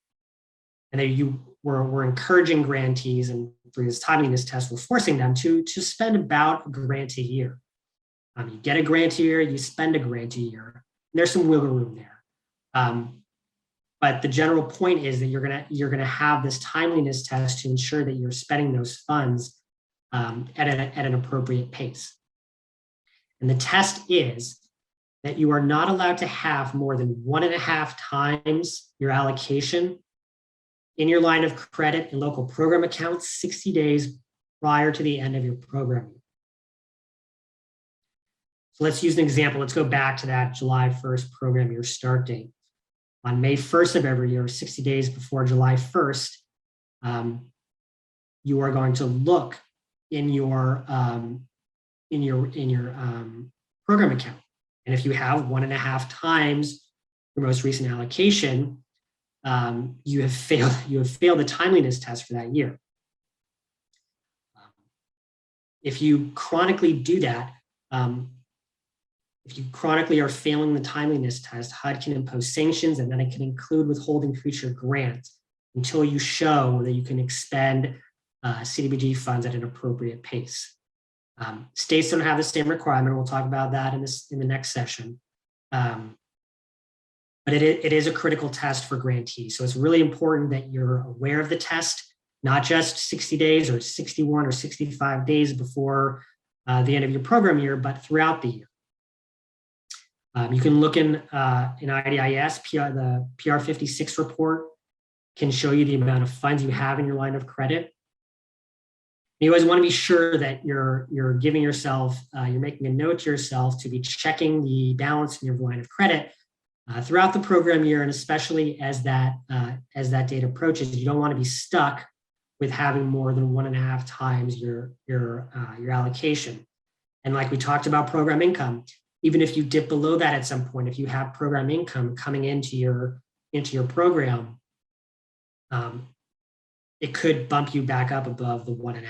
And we're encouraging grantees, and through this timeliness test, we're forcing them to spend about a grant a year. You get a grant a year, you spend a grant a year. There's some wiggle room there. But the general point is that you're gonna have this timeliness test to ensure that you're spending those funds at an appropriate pace. And the test is that you are not allowed to have more than 1.5 times your allocation in your line of credit and local program accounts 60 days prior to the end of your program. So let's use an example. Let's go back to that July 1st program year start date. On May 1st of every year, 60 days before July 1st, you are going to look in your program account. And if you have 1.5 times your most recent allocation, you have failed the timeliness test for that year. If you chronically do that, if you chronically are failing the timeliness test, HUD can impose sanctions, and then it can include withholding future grants until you show that you can expend CDBG funds at an appropriate pace. States don't have the same requirement. We'll talk about that in the next session. But it is a critical test for grantees. So it's really important that you're aware of the test, not just 60 days or 61 or 65 days before the end of your program year, but throughout the year. You can look in IDIS, the PR 56 report can show you the amount of funds you have in your line of credit. You always want to be sure that you're giving yourself, you're making a note to yourself to be checking the balance in your line of credit throughout the program year, and especially as that date approaches. You don't want to be stuck with having more than 1.5 times your allocation. And like we talked about program income, even if you dip below that at some point, if you have program income coming into your program, it could bump you back up above the 1.5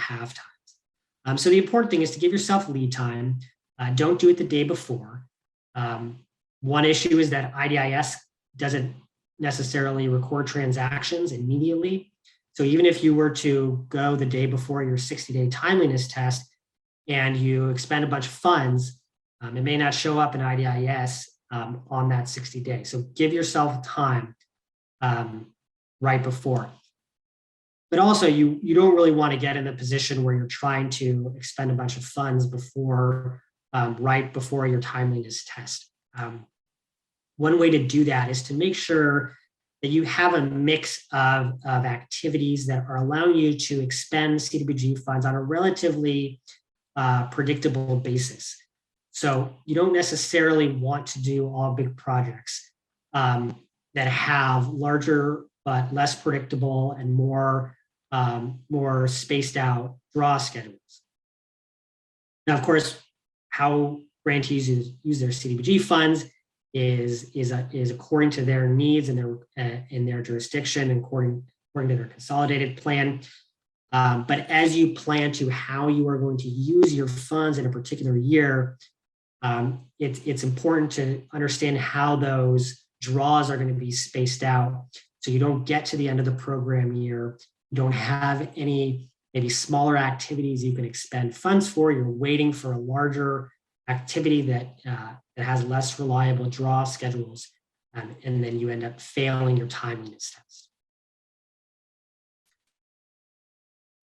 times. So the important thing is to give yourself lead time. Don't do it the day before. One issue is that IDIS doesn't necessarily record transactions immediately. So even if you were to go the day before your 60-day timeliness test and you expend a bunch of funds, it may not show up in IDIS on that 60 days. So give yourself time right before. But also you don't really want to get in the position where you're trying to expend a bunch of funds right before your timeliness test. One way to do that is to make sure that you have a mix of activities that are allowing you to expend CDBG funds on a relatively predictable basis. So you don't necessarily want to do all big projects that have larger but less predictable and more spaced out draw schedules. Now, of course, how grantees use their CDBG funds is according to their needs and in their jurisdiction and according to their consolidated plan. But as you plan to how you are going to use your funds in a particular year, it's important to understand how those draws are going to be spaced out, so you don't get to the end of the program year, you don't have any maybe smaller activities you can expend funds for. You're waiting for a larger activity that has less reliable draw schedules, and then you end up failing your timeliness test.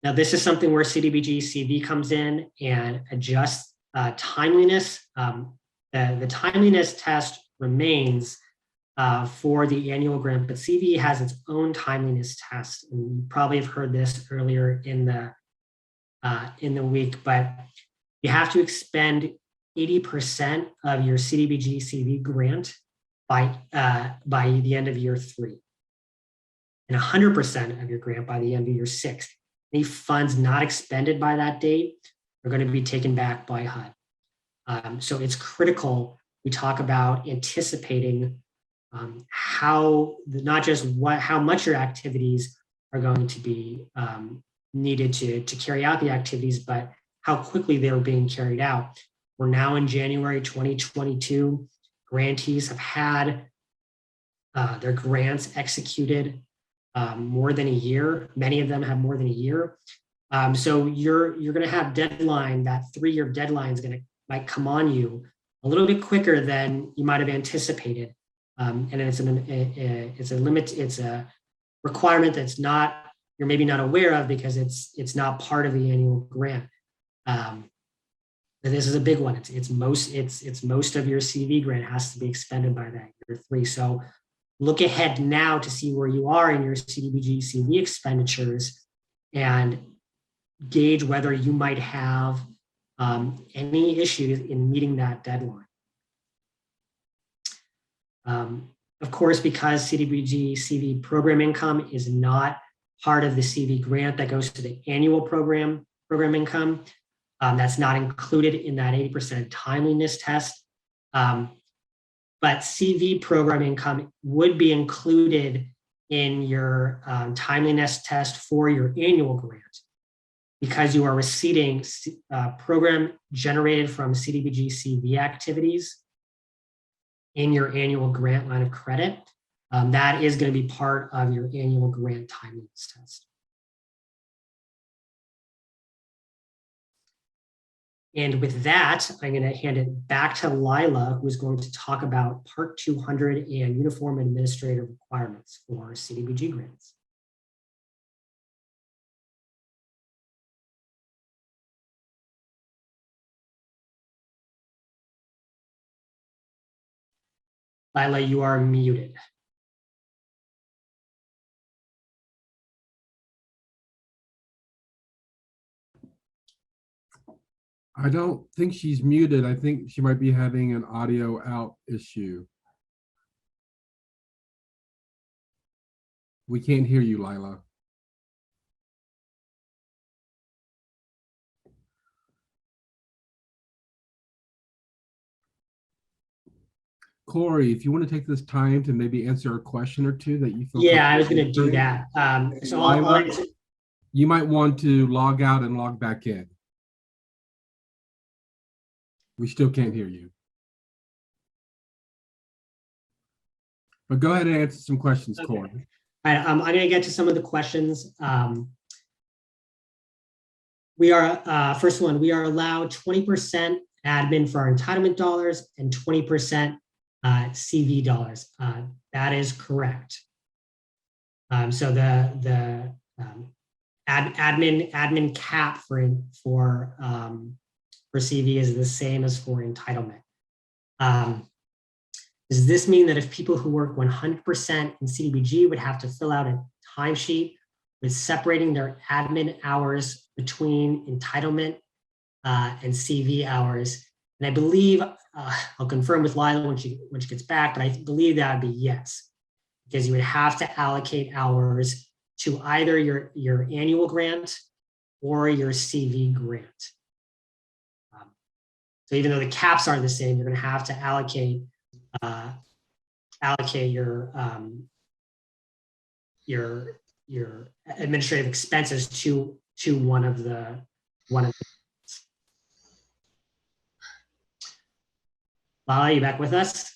Now, this is something where CDBG-CV comes in and adjusts timeliness. The timeliness test remains for the annual grant, but CV has its own timeliness test. And you probably have heard this earlier in the week, but you have to expend 80% of your CDBG-CV grant by the end of year 3, and 100% of your grant by the end of year 6. Any funds not expended by that date are going to be taken back by HUD. So it's critical we talk about anticipating how much your activities are going to be needed to carry out the activities, but how quickly they're being carried out. We're now in January 2022. Grantees have had their grants executed more than a year. Many of them have more than a year. So you're going to have deadline. That 3-year deadline is might come on you a little bit quicker than you might have anticipated. And it's a requirement that's you're maybe not aware of because it's not part of the annual grant. And this is a big one. It's most of your CV grant has to be expended by that year 3. So look ahead now to see where you are in your CDBG-CV expenditures and gauge whether you might have any issues in meeting that deadline. Of course, because CDBG-CV program income is not part of the CV grant that goes to the annual program income, that's not included in that 80% timeliness test. But CV program income would be included in your timeliness test for your annual grant because you are receiving program generated from CDBG-CV activities in your annual grant line of credit. That is going to be part of your annual grant timeliness test. And with that, I'm going to hand it back to Lila, who's going to talk about Part 200 and uniform administrative requirements for CDBG grants. Lila, you are muted. I don't think she's muted. I think she might be having an audio out issue. We can't hear you, Lila. Corey, if you want to take this time to maybe answer a question or two that you feel. Yeah, I was going to do that. So Lila, you might want to log out and log back in. We still can't hear you. But go ahead and answer some questions, okay. Corey. All right, I'm going to get to some of the questions. We are, first one, we are allowed 20% admin for our entitlement dollars and 20% CV dollars. That is correct. So the admin cap for CV is the same as for entitlement. Does this mean that if people who work 100% in CDBG would have to fill out a timesheet with separating their admin hours between entitlement and CV hours? And I believe, I'll confirm with Lila when she gets back, but I believe that would be yes, because you would have to allocate hours to either your annual grant or your CV grant. So even though the caps are the same, you're going to have to allocate your administrative expenses to one of the. Lala, you back with us?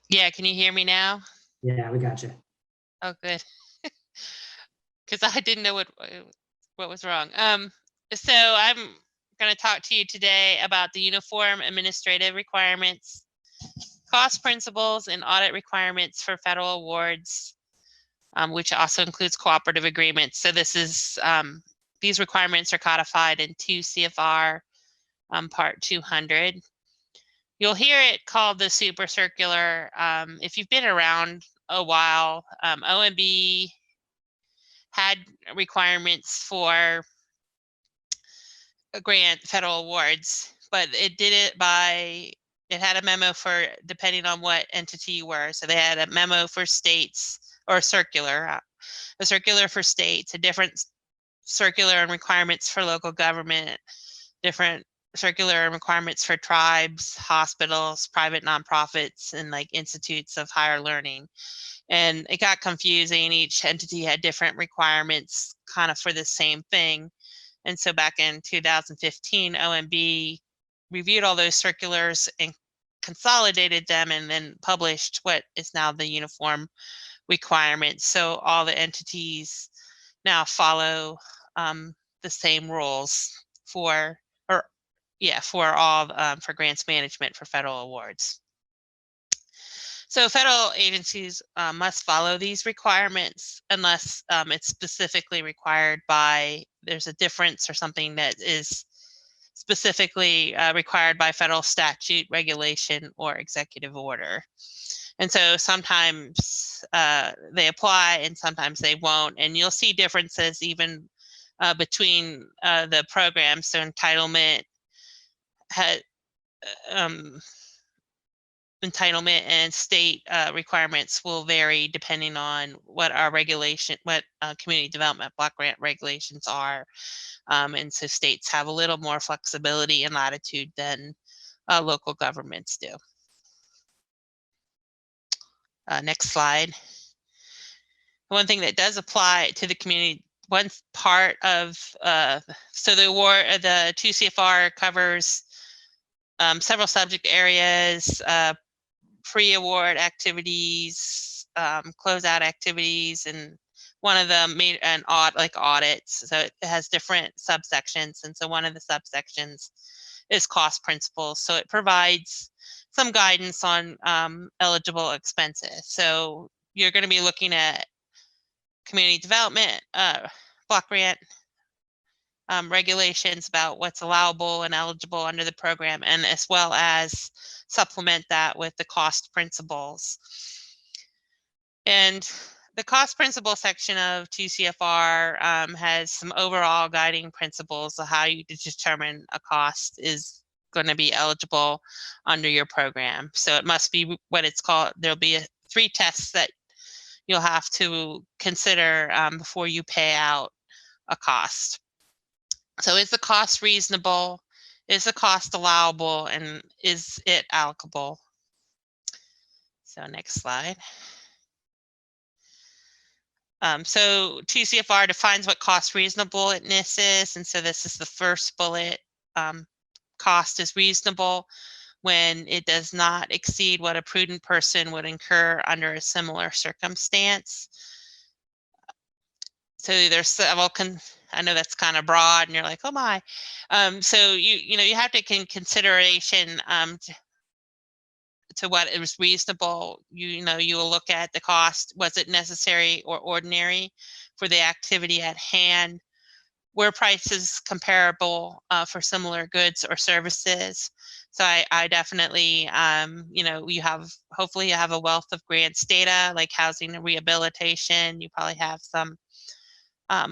Yeah, can you hear me now? Yeah, we got you. Oh, good. Because I didn't know what was wrong. So I'm going to talk to you today about the uniform administrative requirements, cost principles, and audit requirements for federal awards, which also includes cooperative agreements. So this is these requirements are codified in 2 CFR Part 200. You'll hear it called the super circular. If you've been around a while, OMB had requirements for grant federal awards, but it did it by, it had a memo for depending on what entity you were. So they had a memo for states, or a circular for states, a different circular and requirements for local government, different circular and requirements for tribes, hospitals, private nonprofits, and like institutes of higher learning. And it got confusing. Each entity had different requirements kind of for the same thing. And so back in 2015, OMB reviewed all those circulars and consolidated them and then published what is now the uniform requirements. So all the entities now follow the same rules for grants management for federal awards. So federal agencies must follow these requirements unless it's specifically required by, there's a difference or something that is specifically required by federal statute, regulation, or executive order. And so sometimes they apply and sometimes they won't. And you'll see differences even between the programs. So entitlement and state requirements will vary depending on what our community development block grant regulations are. And so states have a little more flexibility and latitude than local governments do. Next slide. One thing that does apply to the community, one part of, so the award, the 2 CFR covers several subject areas, pre-award activities, closeout activities, and one of them made an audits. So it has different subsections. And so one of the subsections is cost principles. So it provides some guidance on eligible expenses. So you're going to be looking at community development, block grant regulations about what's allowable and eligible under the program, and as well as supplement that with the cost principles. And the cost principle section of 2 CFR has some overall guiding principles of how you determine a cost is going to be eligible under your program. So it must be what it's called. There'll be 3 tests that you'll have to consider before you pay out a cost. So is the cost reasonable? Is the cost allowable? And is it allocable? So next slide. So 2 CFR defines what cost reasonableness is. And so this is the first bullet. Cost is reasonable when it does not exceed what a prudent person would incur under a similar circumstance. So there's several, I know that's kind of broad and you're like, oh my. So you have to take in consideration to what is reasonable. You will look at the cost. Was it necessary or ordinary for the activity at hand? Were prices comparable for similar goods or services? So I definitely, hopefully you have a wealth of grants data like housing and rehabilitation. You probably have some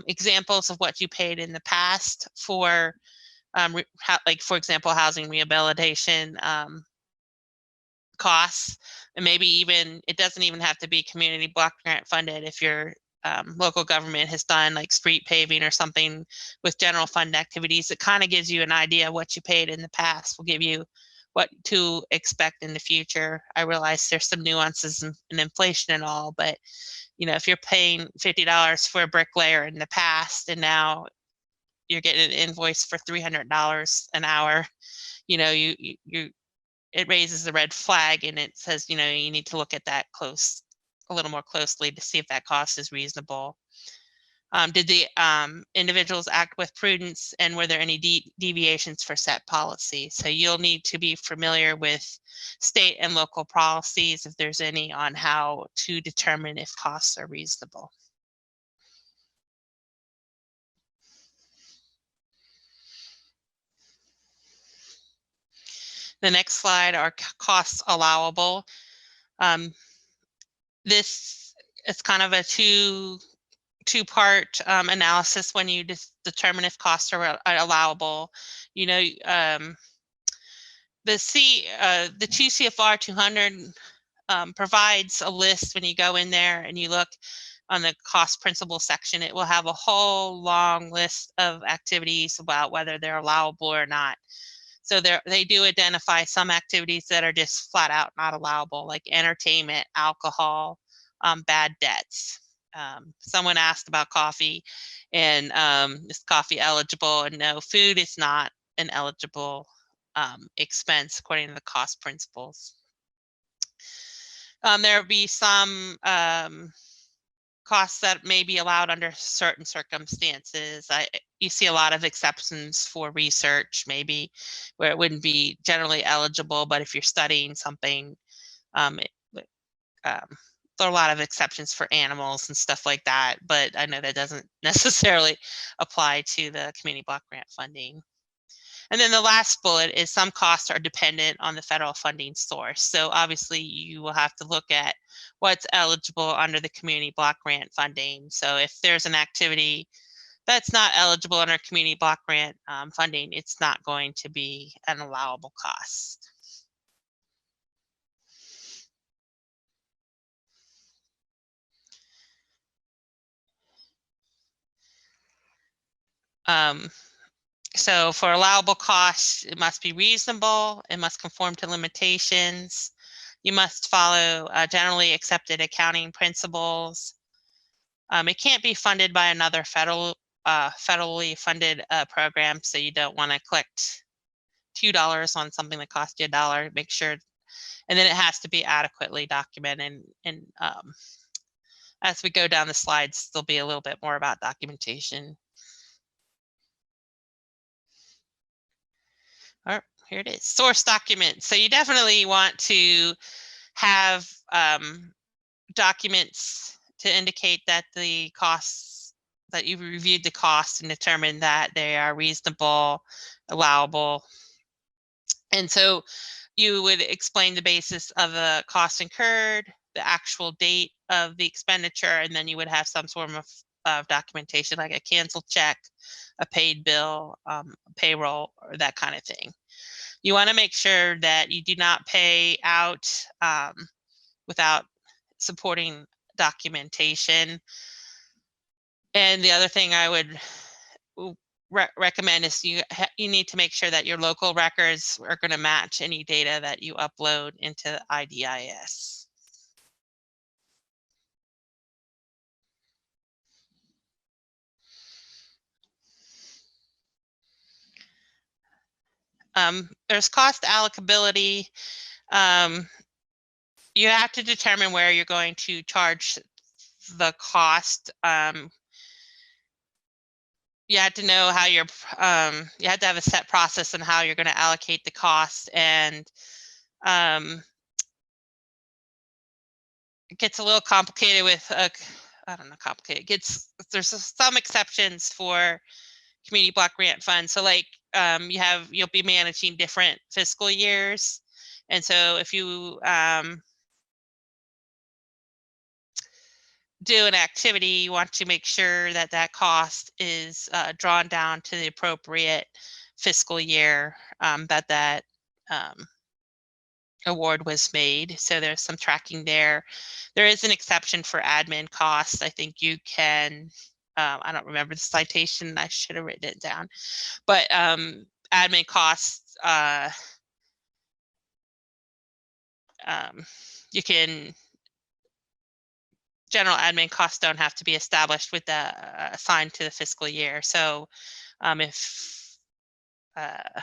examples of what you paid in the past for, like for example, housing rehabilitation costs, and maybe even, it doesn't even have to be community block grant funded. If your local government has done like street paving or something with general fund activities, it kind of gives you an idea of what you paid in the past, will give you what to expect in the future. I realize there's some nuances in inflation and all, but if you're paying $50 for a bricklayer in the past and now you're getting an invoice for $300 an hour, it raises the red flag, and it says, you need to look at that a little more closely to see if that cost is reasonable. Did the individuals act with prudence, and were there any deviations for set policy? So you'll need to be familiar with state and local policies, if there's any, on how to determine if costs are reasonable. The next slide are costs allowable. This is kind of a two-part analysis when you determine if costs are allowable. The 2 CFR 200 provides a list. When you go in there and you look on the cost principle section, it will have a whole long list of activities about whether they're allowable or not. So they do identify some activities that are just flat out not allowable, like entertainment, alcohol, bad debts. Someone asked about coffee, and is coffee eligible? And no, food is not an eligible expense according to the cost principles. There will be some costs that may be allowed under certain circumstances. You see a lot of exceptions for research, maybe, where it wouldn't be generally eligible, but if you're studying something, there are a lot of exceptions for animals and stuff like that, but I know that doesn't necessarily apply to the community block grant funding. And then the last bullet is some costs are dependent on the federal funding source. So obviously you will have to look at what's eligible under the community block grant funding. So if there's an activity that's not eligible under community block grant funding, it's not going to be an allowable cost. So for allowable costs, it must be reasonable, it must conform to limitations, you must follow generally accepted accounting principles. It can't be funded by another federally funded program, so you don't want to collect $2 on something that cost you $1. Make sure, and then it has to be adequately documented. And as we go down the slides, there'll be a little bit more about documentation. All right, here it is, source document. So you definitely want to have documents to indicate that the costs, that you've reviewed the costs and determined that they are reasonable, allowable. And so you would explain the basis of the cost incurred, the actual date of the expenditure, and then you would have some sort of documentation like a canceled check, a paid bill, payroll, or that kind of thing. You want to make sure that you do not pay out without supporting documentation. And the other thing I would recommend is you need to make sure that your local records are going to match any data that you upload into IDIS. There's cost allocability. You have to determine where you're going to charge the cost. You have to know how you're, you have to have a set process on how you're going to allocate the cost, and it gets a little complicated with, I don't know, complicated. There's some exceptions for community block grant funds. So like you'll be managing different fiscal years. And so if you do an activity, you want to make sure that that cost is drawn down to the appropriate fiscal year that award was made. So there's some tracking there. There is an exception for admin costs. I think you can, I don't remember the citation, I should have written it down, but admin costs, you can, general admin costs don't have to be established with the assigned to the fiscal year. So if I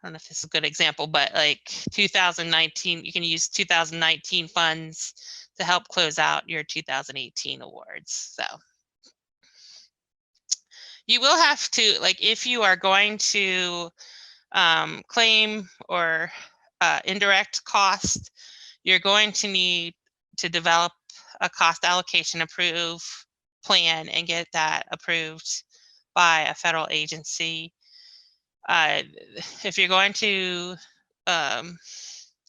don't know if this is a good example, but like 2019, you can use 2019 funds to help close out your 2018 awards. So you will have to, like, if you are going to claim or indirect cost, you're going to need to develop a cost allocation plan and get that approved by a federal agency. If you're going to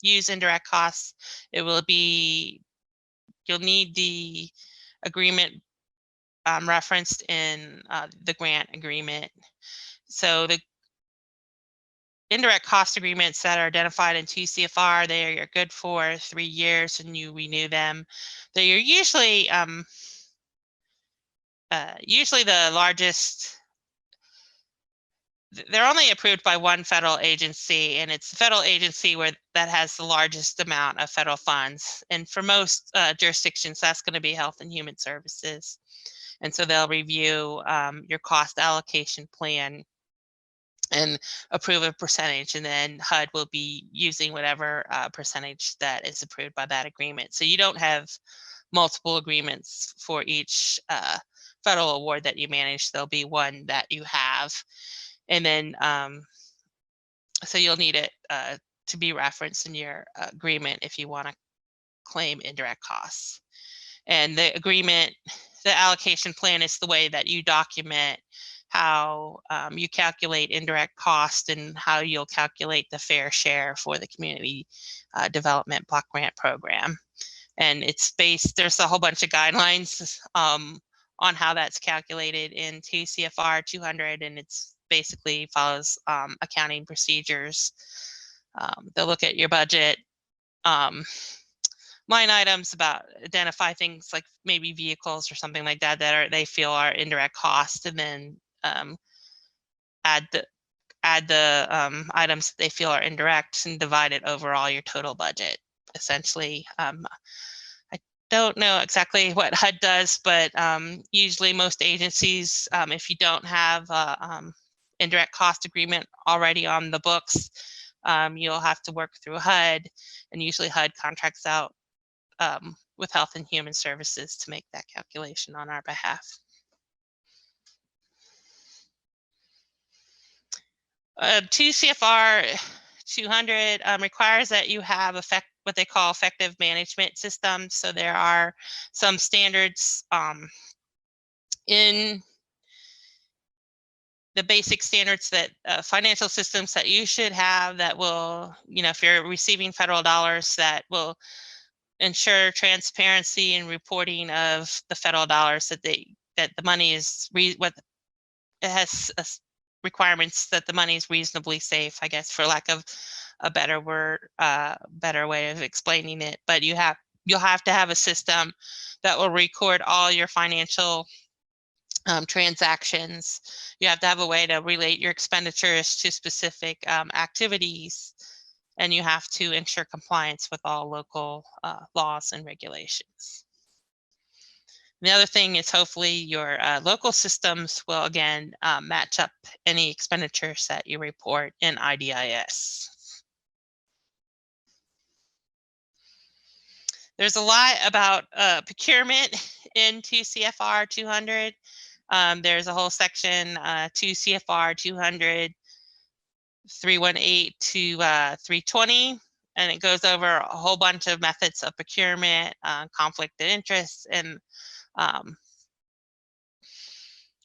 use indirect costs, you'll need the agreement referenced in the grant agreement. So the indirect cost agreements that are identified in 2 CFR, they are good for 3 years and you renew them. They are usually the largest. They're only approved by one federal agency, and it's the federal agency that has the largest amount of federal funds. And for most jurisdictions, that's going to be Health and Human Services. And so they'll review your cost allocation plan and approve a percentage, and then HUD will be using whatever percentage that is approved by that agreement. So you don't have multiple agreements for each federal award that you manage. There'll be one that you have. And then, so you'll need it to be referenced in your agreement if you want to claim indirect costs. And the agreement, the allocation plan is the way that you document how you calculate indirect cost and how you'll calculate the fair share for the community development block grant program. And it's based, there's a whole bunch of guidelines on how that's calculated in 2 CFR 200, and it's basically follows accounting procedures. They'll look at your budget, line items about identify things like maybe vehicles or something like that that are they feel are indirect costs, and then add the items that they feel are indirect and divide it over all your total budget. Essentially, I don't know exactly what HUD does, but usually most agencies, if you don't have a indirect cost agreement already on the books, you'll have to work through HUD, and usually HUD contracts out with Health and Human Services to make that calculation on our behalf. 2 CFR 200 requires that you have what they call effective management systems. So there are some standards in the basic standards that financial systems that you should have that will, if you're receiving federal dollars, that will ensure transparency and reporting of the federal dollars, that the money is it has requirements that the money is reasonably safe, I guess, for lack of a better word, better way of explaining it. But you'll have to have a system that will record all your financial transactions. You have to have a way to relate your expenditures to specific activities, and you have to ensure compliance with all local laws and regulations. The other thing is hopefully your local systems will again match up any expenditures that you report in IDIS. There's a lot about procurement in 2 CFR 200. There's a whole section 2 CFR 200 318 to 320, and it goes over a whole bunch of methods of procurement, conflict of interest, and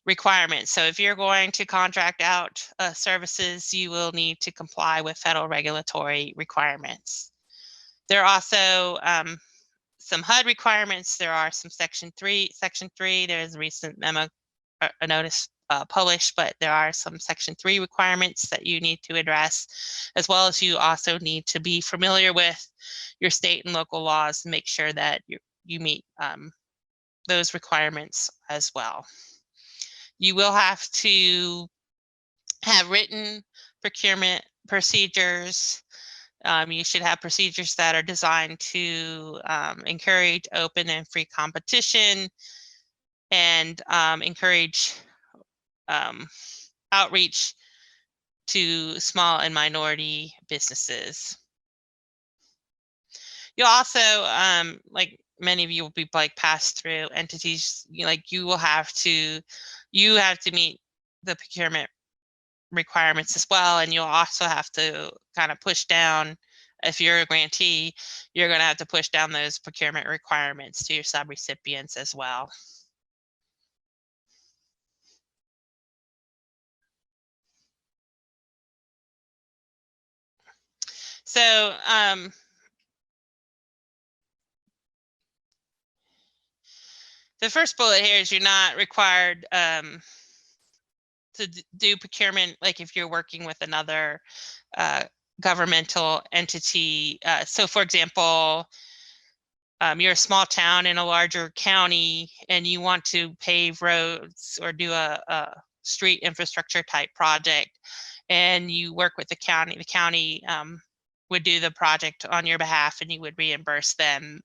requirements. So if you're going to contract out services, you will need to comply with federal regulatory requirements. There are also some HUD requirements. There are some Section 3. There's a recent memo, a notice published, but there are some Section 3 requirements that you need to address, as well as you also need to be familiar with your state and local laws and make sure that you meet those requirements as well. You will have to have written procurement procedures. You should have procedures that are designed to encourage open and free competition and encourage outreach to small and minority businesses. You'll also, like many of you will be like pass-through entities, you have to meet the procurement requirements as well, and you'll also have to kind of push down, if you're a grantee, you're going to have to push down those procurement requirements to your subrecipients as well. So the first bullet here is you're not required to do procurement, like if you're working with another governmental entity. So for example, you're a small town in a larger county and you want to pave roads or do a street infrastructure type project, and you work with the county. The county would do the project on your behalf and you would reimburse them.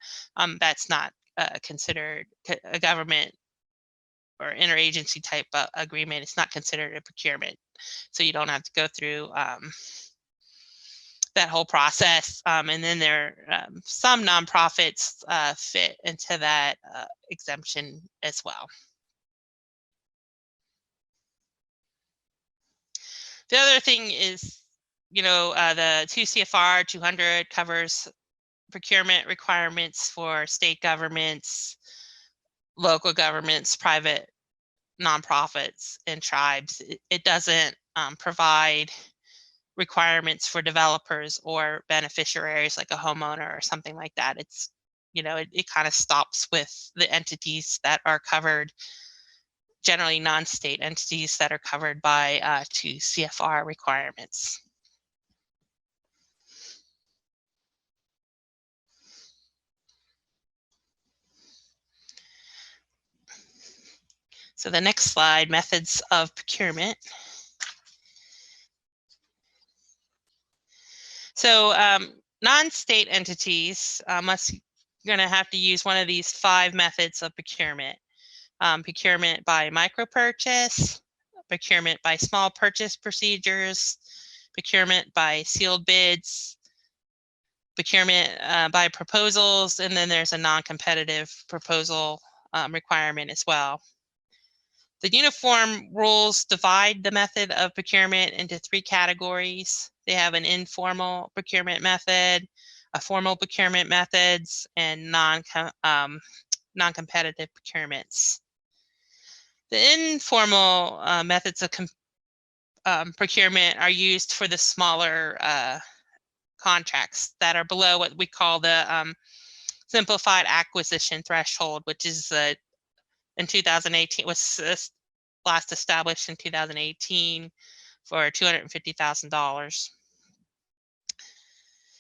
That's not considered a government or interagency type agreement. It's not considered a procurement. So you don't have to go through that whole process. And then there are some nonprofits fit into that exemption as well. The other thing is, the 2 CFR 200 covers procurement requirements for state governments, local governments, private nonprofits and tribes. It doesn't provide requirements for developers or beneficiaries like a homeowner or something like that. It's, it kind of stops with the entities that are covered, generally non-state entities that are covered by 2 CFR requirements. So the next slide, methods of procurement. So non-state entities going to have to use one of these 5 methods of procurement. Procurement by micro-purchase, procurement by small purchase procedures, procurement by sealed bids, procurement by proposals, and then there's a non-competitive proposal requirement as well. The uniform rules divide the method of procurement into 3 categories. They have an informal procurement method, a formal procurement methods, and non-competitive procurements. The informal methods of procurement are used for the smaller contracts that are below what we call the simplified acquisition threshold, which is in 2018, was last established in 2018 for $250,000.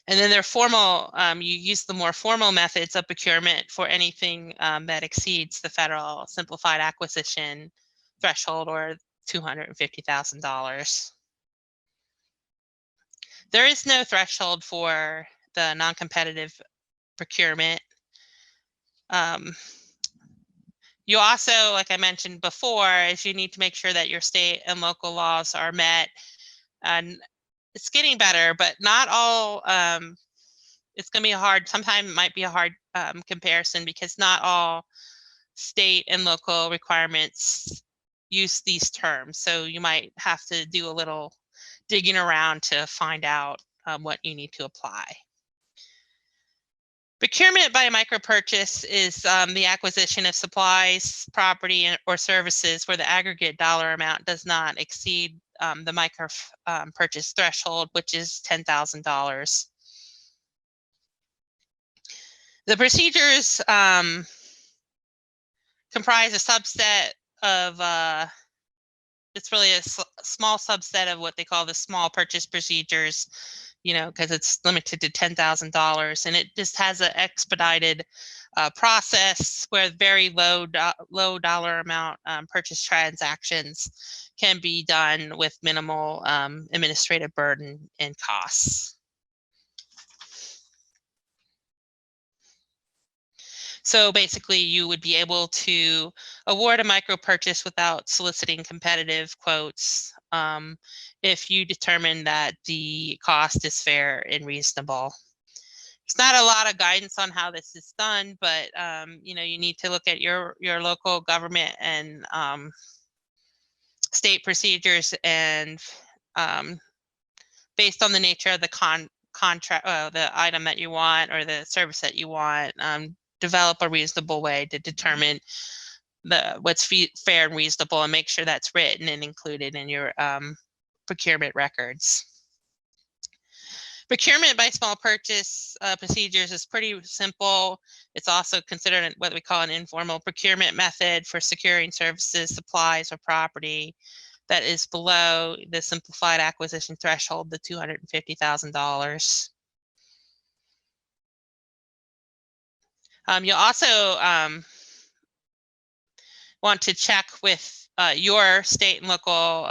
And then they're formal, you use the more formal methods of procurement for anything that exceeds the federal simplified acquisition threshold or $250,000. There is no threshold for the non-competitive procurement. You also, like I mentioned before, is you need to make sure that your state and local laws are met. And it's getting better, but not all. It's going to be a hard, sometimes it might be a hard comparison because not all state and local requirements use these terms. So you might have to do a little digging around to find out what you need to apply. Procurement by micro-purchase is the acquisition of supplies, property, or services where the aggregate dollar amount does not exceed the micro-purchase threshold, which is $10,000. The procedures comprise a subset of, it's really a small subset of what they call the small purchase procedures, because it's limited to $10,000, and it just has an expedited process where very low dollar amount purchase transactions can be done with minimal administrative burden and costs. So basically, you would be able to award a micro purchase without soliciting competitive quotes if you determine that the cost is fair and reasonable. There's not a lot of guidance on how this is done, but you need to look at your local government and state procedures, and based on the nature of the contract, the item that you want or the service that you want, develop a reasonable way to determine what's fair and reasonable, and make sure that's written and included in your procurement records. Procurement by small purchase procedures is pretty simple. It's also considered what we call an informal procurement method for securing services, supplies, or property that is below the simplified acquisition threshold, the $250,000. You'll also want to check with your state and local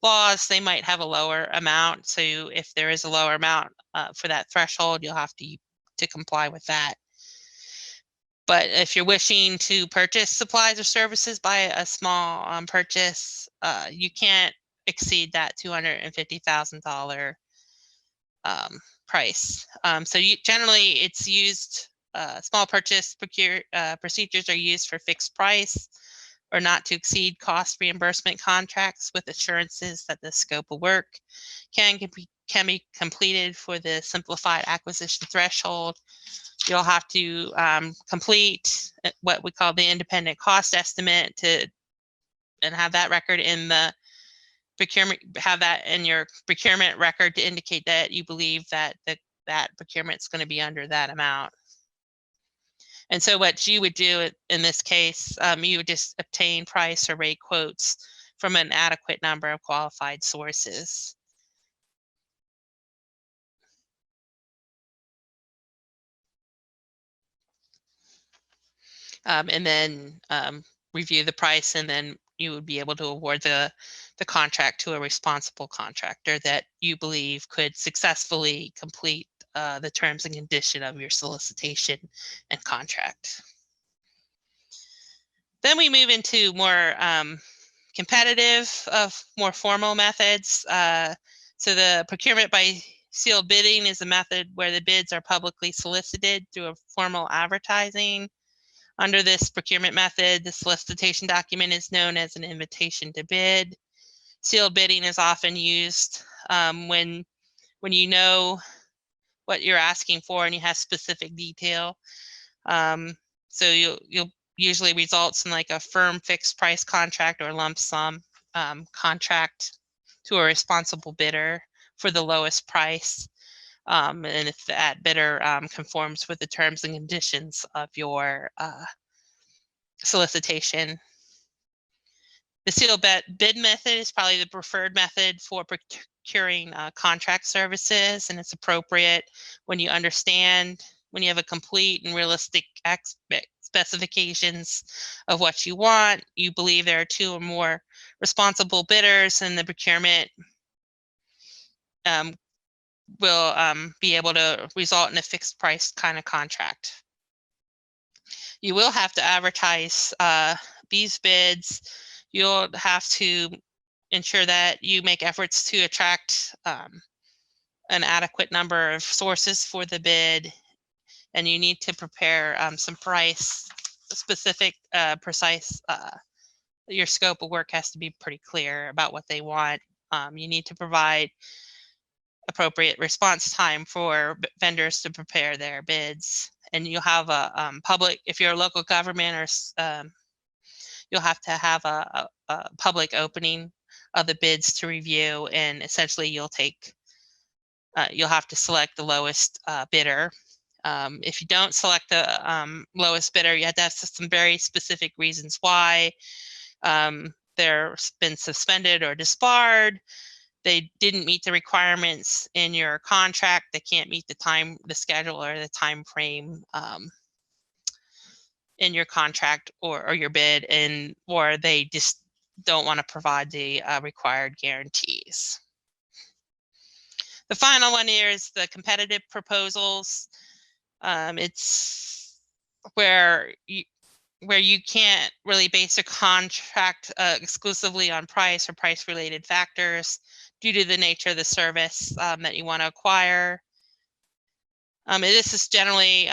laws. They might have a lower amount. So if there is a lower amount for that threshold, you'll have to comply with that. But if you're wishing to purchase supplies or services by a small purchase, you can't exceed that $250,000 price. So generally it's used, small purchase procedures are used for fixed price or not to exceed cost reimbursement contracts with assurances that the scope of work can be completed for the simplified acquisition threshold You'll have to complete what we call the independent cost estimate and have that record in the procurement, have that in your procurement record to indicate that you believe that that procurement's going to be under that amount. And so what you would do in this case, you would just obtain price or rate quotes from an adequate number of qualified sources. And then review the price, and then you would be able to award the contract to a responsible contractor that you believe could successfully complete the terms and condition of your solicitation and contract. Then we move into more competitive, more formal methods. So the procurement by sealed bidding is a method where the bids are publicly solicited through a formal advertising. Under this procurement method, the solicitation document is known as an invitation to bid. Sealed bidding is often used when you know what you're asking for and you have specific detail. So you'll usually results in like a firm fixed price contract or lump sum contract to a responsible bidder for the lowest price. And if that bidder conforms with the terms and conditions of your solicitation. The sealed bid method is probably the preferred method for procuring contract services, and it's appropriate when you understand, when you have a complete and realistic specifications of what you want, you believe there are two or more responsible bidders, and the procurement will be able to result in a fixed price kind of contract. You will have to advertise these bids. You'll have to ensure that you make efforts to attract an adequate number of sources for the bid, and you need to prepare some price specific, precise, your scope of work has to be pretty clear about what they want. You need to provide appropriate response time for vendors to prepare their bids, and you'll have a public, if you're a local government, or you'll have to have a public opening of the bids to review, and essentially you'll have to select the lowest bidder. If you don't select the lowest bidder, you have to have some very specific reasons why. They're been suspended or disbarred. They didn't meet the requirements in your contract. They can't meet the schedule or the time frame in your contract or your bid, or they just don't want to provide the required guarantees. The final one here is the competitive proposals. It's where you can't really base a contract exclusively on price or price related factors due to the nature of the service that you want to acquire. This is generally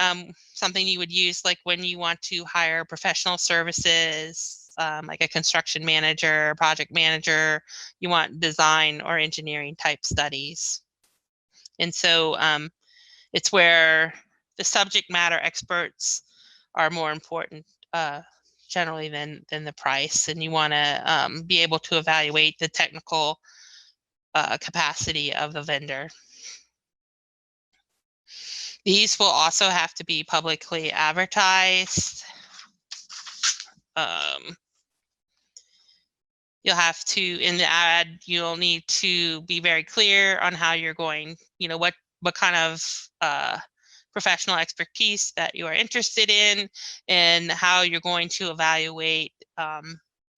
something you would use like when you want to hire professional services, like a construction manager, project manager. You want design or engineering type studies. And so it's where the subject matter experts are more important generally than the price, and you want to be able to evaluate the technical capacity of the vendor. These will also have to be publicly advertised. You'll have to, in the ad, you'll need to be very clear on how you're going, what kind of professional expertise that you are interested in, and how you're going to evaluate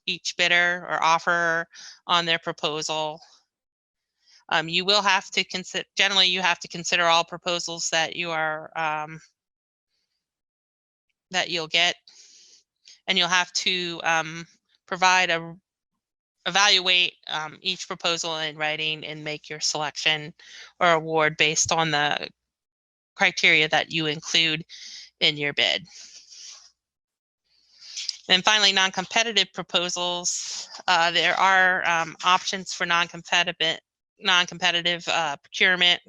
each bidder or offerer on their proposal. You will have to consider, generally you have to consider all proposals that you are, that you'll get, and you'll have to evaluate each proposal in writing and make your selection or award based on the criteria that you include in your bid. And finally, non-competitive proposals. There are options for non-competitive procurement.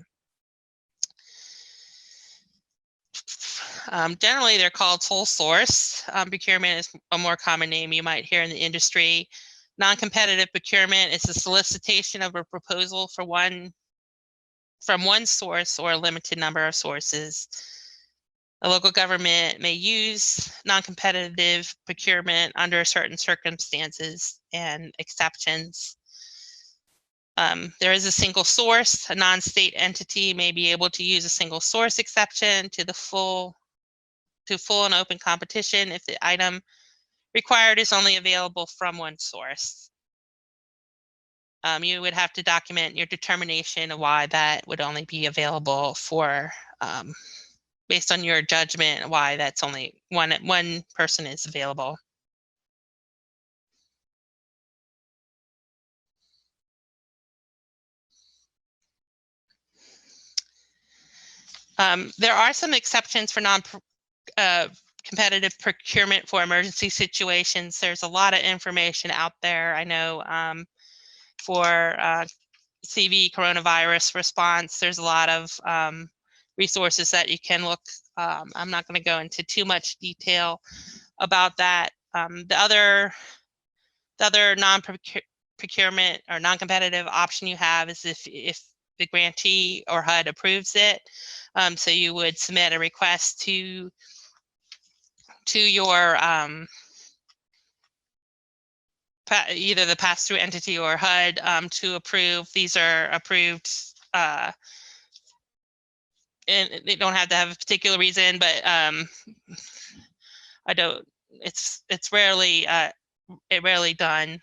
Generally, they're called sole source. Procurement is a more common name you might hear in the industry. Non-competitive procurement is a solicitation of a proposal from one source or a limited number of sources. A local government may use non-competitive procurement under certain circumstances and exceptions. There is a single source. A non-state entity may be able to use a single source exception to full and open competition if the item required is only available from one source. You would have to document your determination of why that would only be available for, based on your judgment, why that's only one person is available. There are some exceptions for competitive procurement for emergency situations. There's a lot of information out there. I know for CV coronavirus response, there's a lot of resources that you can look. I'm not going to go into too much detail about that. The other non-procurement or non-competitive option you have is if the grantee or HUD approves it. So you would submit a request to your either the pass-through entity or HUD to approve. These are approved, and they don't have to have a particular reason, but I don't. It's rarely done.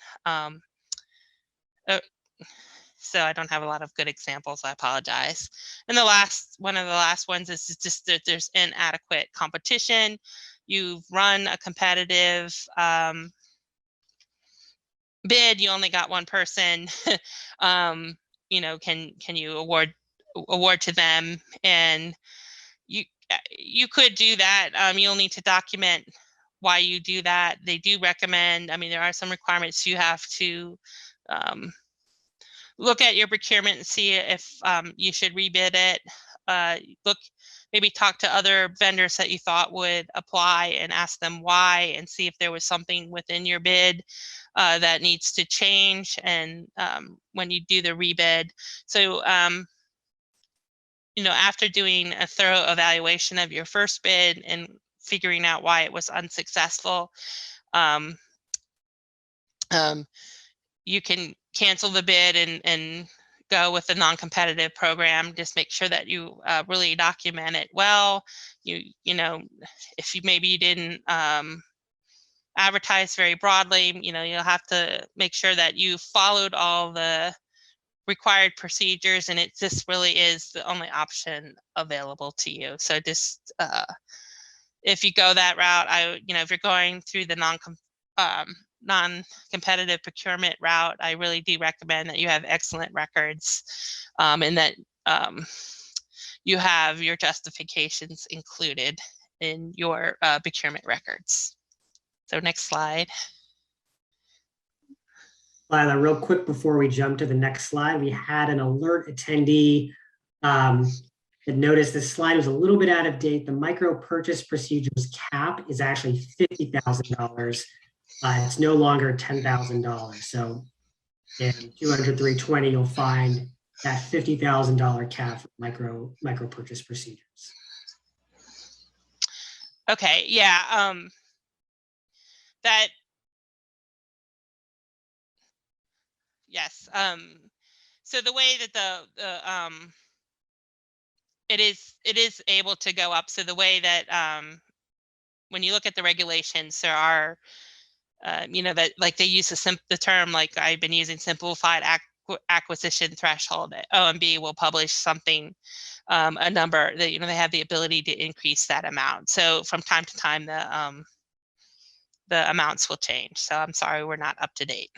So I don't have a lot of good examples. I apologize. And one of the last ones is just that there's inadequate competition. You've run a competitive bid. You only got one person. You know, can you award to them? And you could do that. You'll need to document why you do that. They do recommend. I mean, there are some requirements you have to look at your procurement and see if you should rebid it. Maybe talk to other vendors that you thought would apply and ask them why, and see if there was something within your bid that needs to change. And when you do the rebid, so you know, after doing a thorough evaluation of your first bid and figuring out why it was unsuccessful, you can cancel the bid and go with the non-competitive program. Just make sure that you really document it well. You know, if maybe you didn't advertise very broadly, you know, you'll have to make sure that you followed all the required procedures, and it just really is the only option available to you. So just if you go that route, you know, if you're going through the non-competitive procurement route, I really do recommend that you have excellent records, and that you have your justifications included in your procurement records. So next slide. Lila, real quick before we jump to the next slide, we had an alert attendee that noticed this slide was a little bit out of date. The micro purchase procedures cap is actually $50,000. It's no longer $10,000. So in 200-320, you'll find that $50,000 cap for micro purchase procedures. Okay, yeah, yes. So the way that it is able to go up. So the way that when you look at the regulations, there are you know, that like they use the term, like I've been using, simplified acquisition threshold. OMB will publish something, a number that, you know, they have the ability to increase that amount. So from time to time, the amounts will change. So I'm sorry, we're not up to date.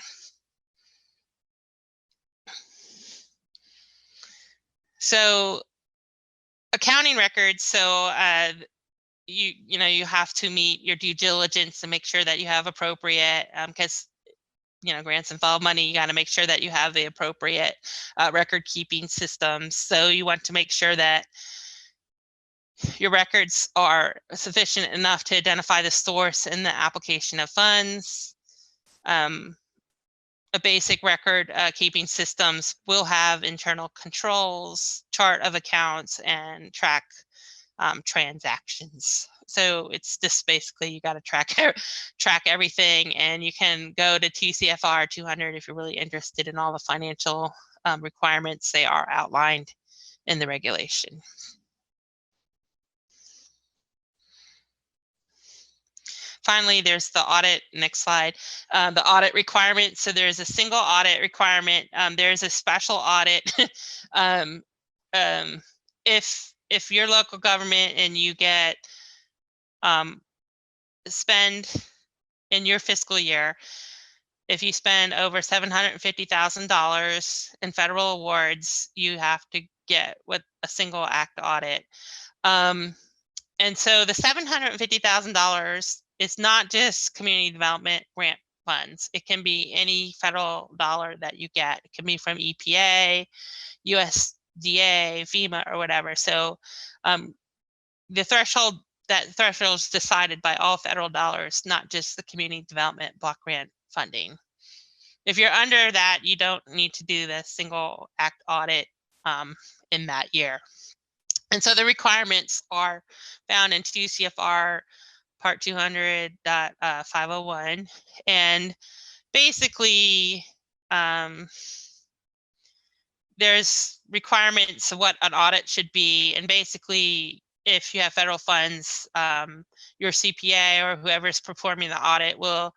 So accounting records. So you know, you have to meet your due diligence to make sure that you have appropriate, because you know, grants involve money. You got to make sure that you have the appropriate record keeping systems. So you want to make sure that your records are sufficient enough to identify the source and the application of funds. A basic record keeping systems will have internal controls, chart of accounts, and track transactions. So it's just basically you got to track everything, and you can go to TCFR 200 if you're really interested in all the financial requirements. They are outlined in the regulation. Finally, there's the audit. Next slide. The audit requirement. So there's a single audit requirement. There's a special audit. If your local government and you get spend in your fiscal year, if you spend over $750,000 in federal awards, you have to get with a single act audit. And so the $750,000 is not just community development grant funds. It can be any federal dollar that you get. It can be from EPA, USDA, FEMA, or whatever. So the threshold is decided by all federal dollars, not just the community development block grant funding. If you're under that, you don't need to do the single act audit in that year. And so the requirements are found in TCFR Part 200.501. And basically, there's requirements of what an audit should be. And basically, if you have federal funds, your CPA or whoever's performing the audit will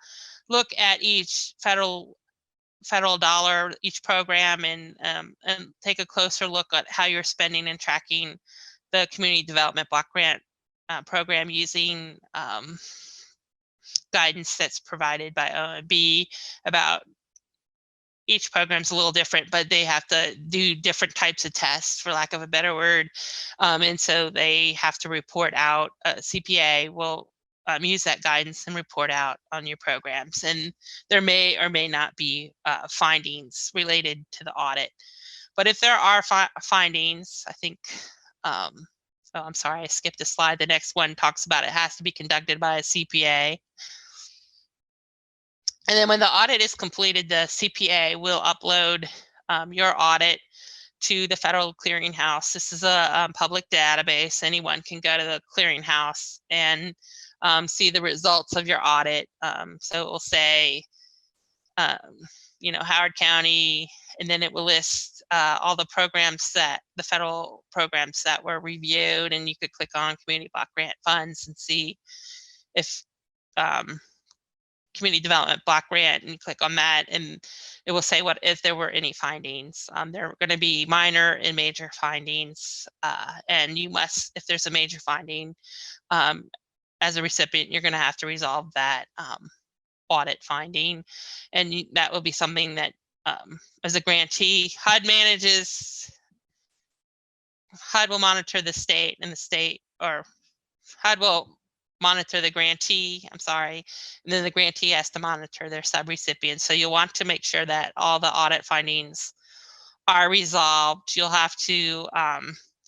look at each federal dollar, each program, and take a closer look at how you're spending and tracking the community development block grant program using guidance that's provided by OMB about each program's a little different, but they have to do different types of tests, for lack of a better word. And so they have to report out, CPA will use that guidance and report out on your programs. And there may or may not be findings related to the audit. But if there are findings, I think, so I'm sorry, I skipped a slide. The next one talks about it has to be conducted by a CPA. And then when the audit is completed, the CPA will upload your audit to the Federal Clearinghouse. This is a public database. Anyone can go to the clearinghouse and see the results of your audit. So it will say, Howard County, and then it will list all the programs the federal programs that were reviewed, and you could click on community block grant funds and see if community development block grant, and you click on that, and it will say what if there were any findings. There are going to be minor and major findings, and you must, if there's a major finding, as a recipient, you're going to have to resolve that audit finding, and that will be something that as a grantee, HUD will monitor the state, and the state, or HUD will monitor the grantee, I'm sorry, and then the grantee has to monitor their subrecipients. So you'll want to make sure that all the audit findings are resolved. You'll have to,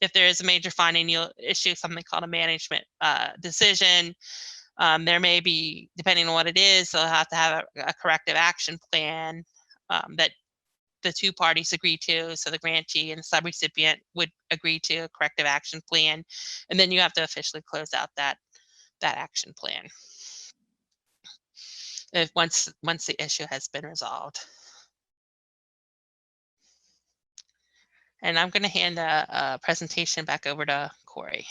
if there is a major finding, you'll issue something called a management decision. There may be, depending on what it is, they'll have to have a corrective action plan that the two parties agree to. So the grantee and the subrecipient would agree to a corrective action plan, and then you have to officially close out that action plan once the issue has been resolved. And I'm going to hand a presentation back over to Corey.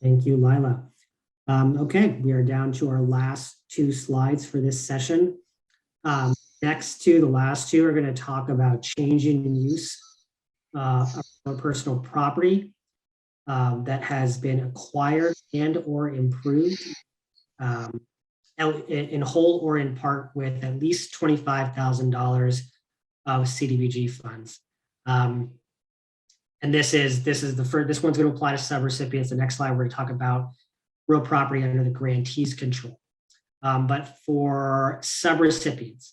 Thank you, Lila. Okay, we are down to our last two slides for this session. Next to the last two are going to talk about changing in use of our personal property that has been acquired and or improved in whole or in part with at least $25,000 of CDBG funds. And this one's going to apply to subrecipients. The next slide, we're going to talk about real property under the grantee's control. But for subrecipients,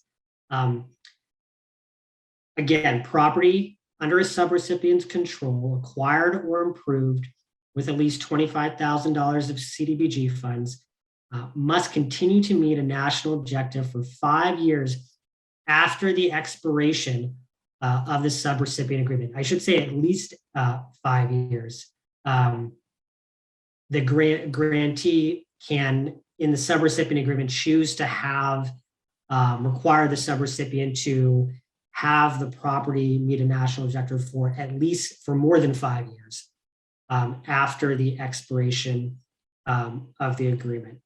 again, property under a subrecipient's control, acquired or improved with at least $25,000 of CDBG funds, must continue to meet a national objective for 5 years after the expiration of the subrecipient agreement. I should say at least 5 years. The grantee can, in the subrecipient agreement, choose to have require the subrecipient to have the property meet a national objective for at least for more than 5 years after the expiration of the agreement.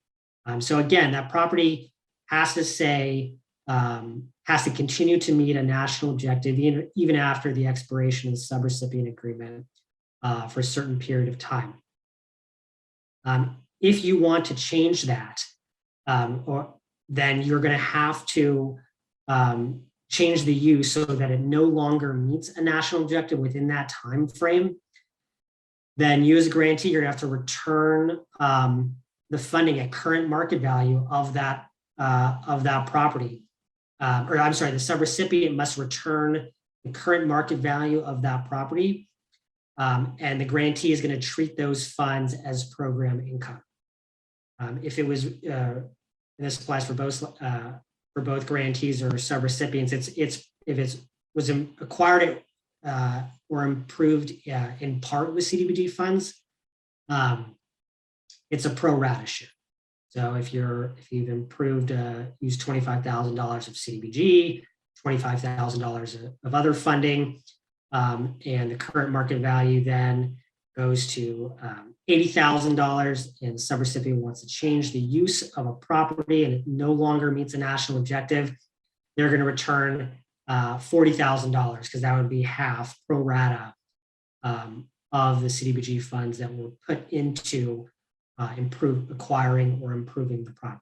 So again, that property has to say, has to continue to meet a national objective even after the expiration of the subrecipient agreement for a certain period of time. If you want to change that, then you're going to have to change the use so that it no longer meets a national objective within that time frame. Then you as a grantee, you're going to have to return the funding at current market value of that property. Or I'm sorry, the subrecipient must return the current market value of that property. And the grantee is going to treat those funds as program income. If it was, and this applies for both grantees or subrecipients, if it was acquired or improved in part with CDBG funds, it's a pro rata share. So if you've improved, used $25,000 of CDBG, $25,000 of other funding, and the current market value then goes to $80,000, and the subrecipient wants to change the use of a property and it no longer meets a national objective, they're going to return $40,000 because that would be half pro rata of the CDBG funds that were put into acquiring or improving the property.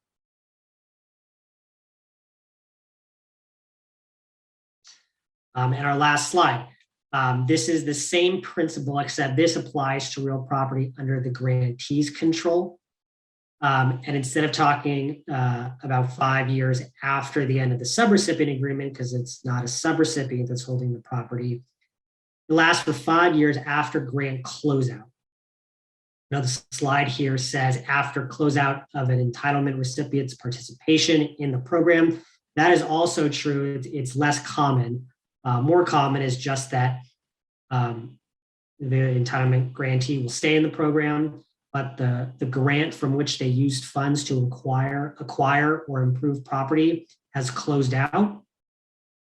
And our last slide. This is the same principle, except this applies to real property under the grantee's control. And instead of talking about 5 years after the end of the subrecipient agreement, because it's not a subrecipient that's holding the property, it lasts for 5 years after grant closeout. Now the slide here says after closeout of an entitlement recipient's participation in the program. That is also true. It's less common. More common is just that the entitlement grantee will stay in the program, but the grant from which they used funds to acquire or improve property has closed out.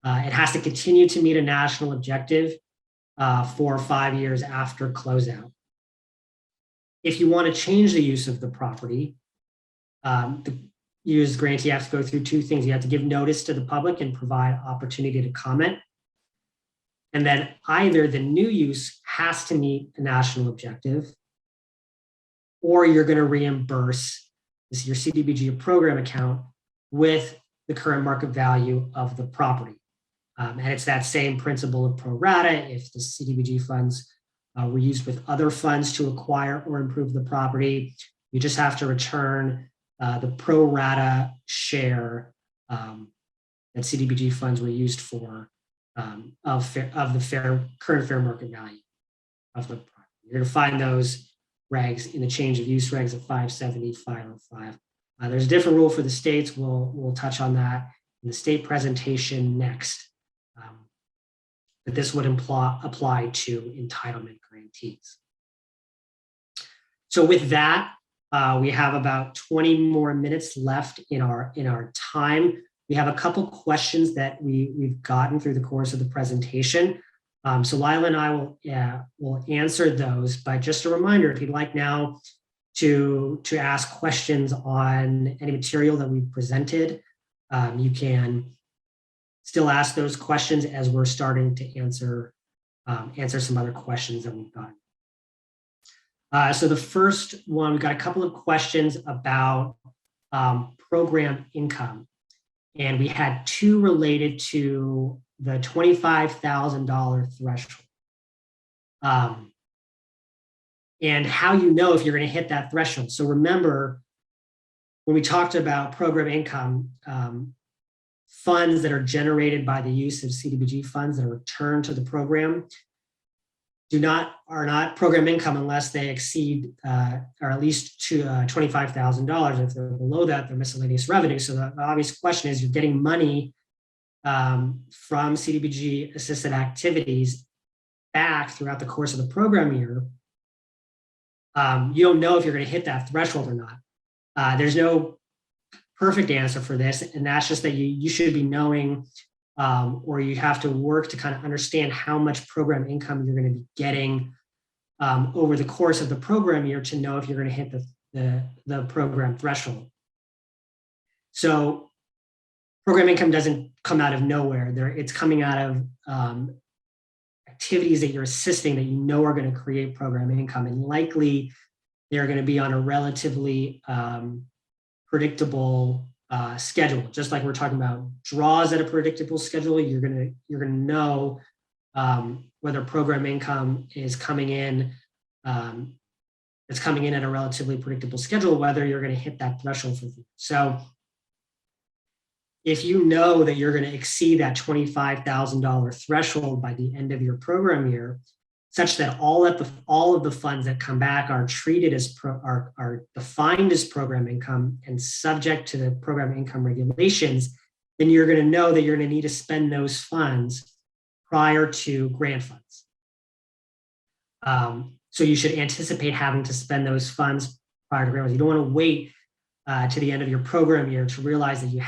It has to continue to meet a national objective for 5 years after closeout. If you want to change the use of the property, you as grantee have to go through two things. You have to give notice to the public and provide opportunity to comment. And then either the new use has to meet a national objective, or you're going to reimburse your CDBG program account with the current market value of the property. And it's that same principle of pro rata. If the CDBG funds were used with other funds to acquire or improve the property, you just have to return the pro rata share that CDBG funds were used for of the current fair market value of the property. You're going to find those regs in the change of use regs of 570, 505. There's a different rule for the states. We'll touch on that in the state presentation next. But this would apply to entitlement grantees. So with that, we have about 20 more minutes left in our time. We have a couple questions that we've gotten through the course of the presentation. So Lila and I will answer those, but just a reminder, if you'd like now to ask questions on any material that we've presented, you can still ask those questions as we're starting to answer some other questions that we've got. So the first one, we've got a couple of questions about program income. And we had two related to the $25,000 threshold. And how you know if you're going to hit that threshold. So remember, when we talked about program income, funds that are generated by the use of CDBG funds that are returned to the program are not program income unless they exceed or at least to $25,000. If they're below that, they're miscellaneous revenue. So the obvious question is, you're getting money from CDBG assisted activities back throughout the course of the program year. You don't know if you're going to hit that threshold or not. There's no perfect answer for this, and that's just that you should be knowing, or you have to work to kind of understand how much program income you're going to be getting over the course of the program year to know if you're going to hit the program threshold. So program income doesn't come out of nowhere. It's coming out of activities that you're assisting that you know are going to create program income, and likely they're going to be on a relatively predictable schedule. Just like we're talking about draws at a predictable schedule, you're gonna know whether program income is coming in. It's coming in at a relatively predictable schedule, whether you're going to hit that threshold for you. So if you know that you're going to exceed that $25,000 threshold by the end of your program year, such that all of the funds that come back are treated as are defined as program income and subject to the program income regulations, then you're going to know that you're going to need to spend those funds prior to grant funds. So you should anticipate having to spend those funds prior to grant funds. You don't want to wait to the end of your program year to realize that you've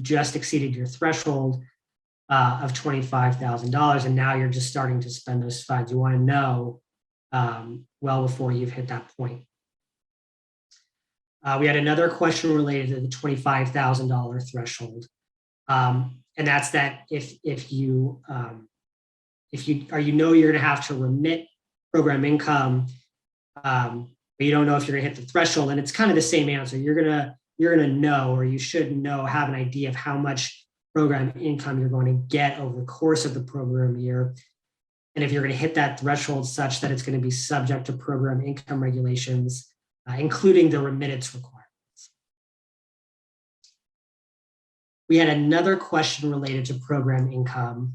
just exceeded your threshold of $25,000, and now you're just starting to spend those funds. You want to know well before you've hit that point. We had another question related to the $25,000 threshold, and that's that if you know you're going to have to remit program income, but you don't know if you're going to hit the threshold, and it's kind of the same answer. You're gonna know, or you should know, have an idea of how much program income you're going to get over the course of the program year. And if you're going to hit that threshold such that it's going to be subject to program income regulations, including the remittance requirements. We had another question related to program income.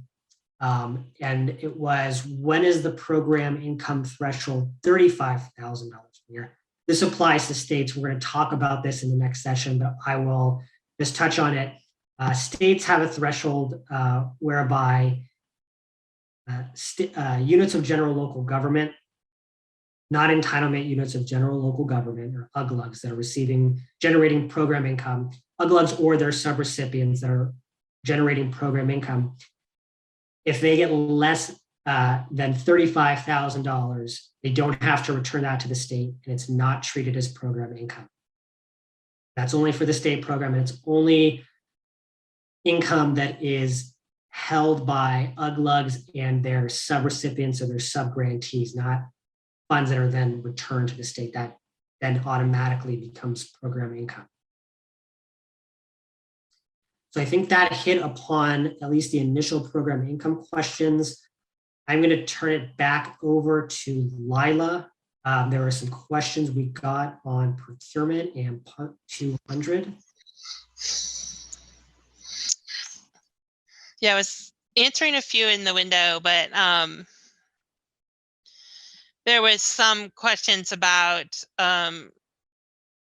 And it was, when is the program income threshold $35,000 a year? This applies to states. We're going to talk about this in the next session, but I will just touch on it. States have a threshold whereby units of general local government, not entitlement units of general local government, or UGLUGs, that are generating program income, UGLUGs or their subrecipients that are generating program income, if they get less than $35,000, they don't have to return that to the state, and it's not treated as program income. That's only for the state program, and it's only income that is held by UGLUGs and their subrecipients or their subgrantees, not funds that are then returned to the state. That then automatically becomes program income. So I think that hit upon at least the initial program income questions. I'm going to turn it back over to Lila. There were some questions we got on procurement and Part 200. Yeah, I was answering a few in the window, but there was some questions about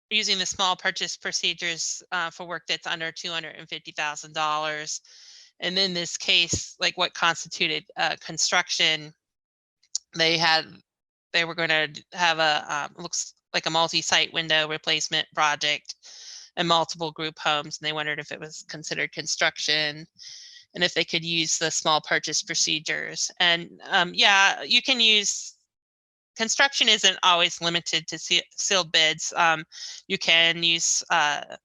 using the small purchase procedures for work that's under $250,000. And in this case, like what constituted construction, they were going to have a looks like a multi-site window replacement project and multiple group homes, and they wondered if it was considered construction and if they could use the small purchase procedures. And yeah, you can use, construction isn't always limited to sealed bids. You can use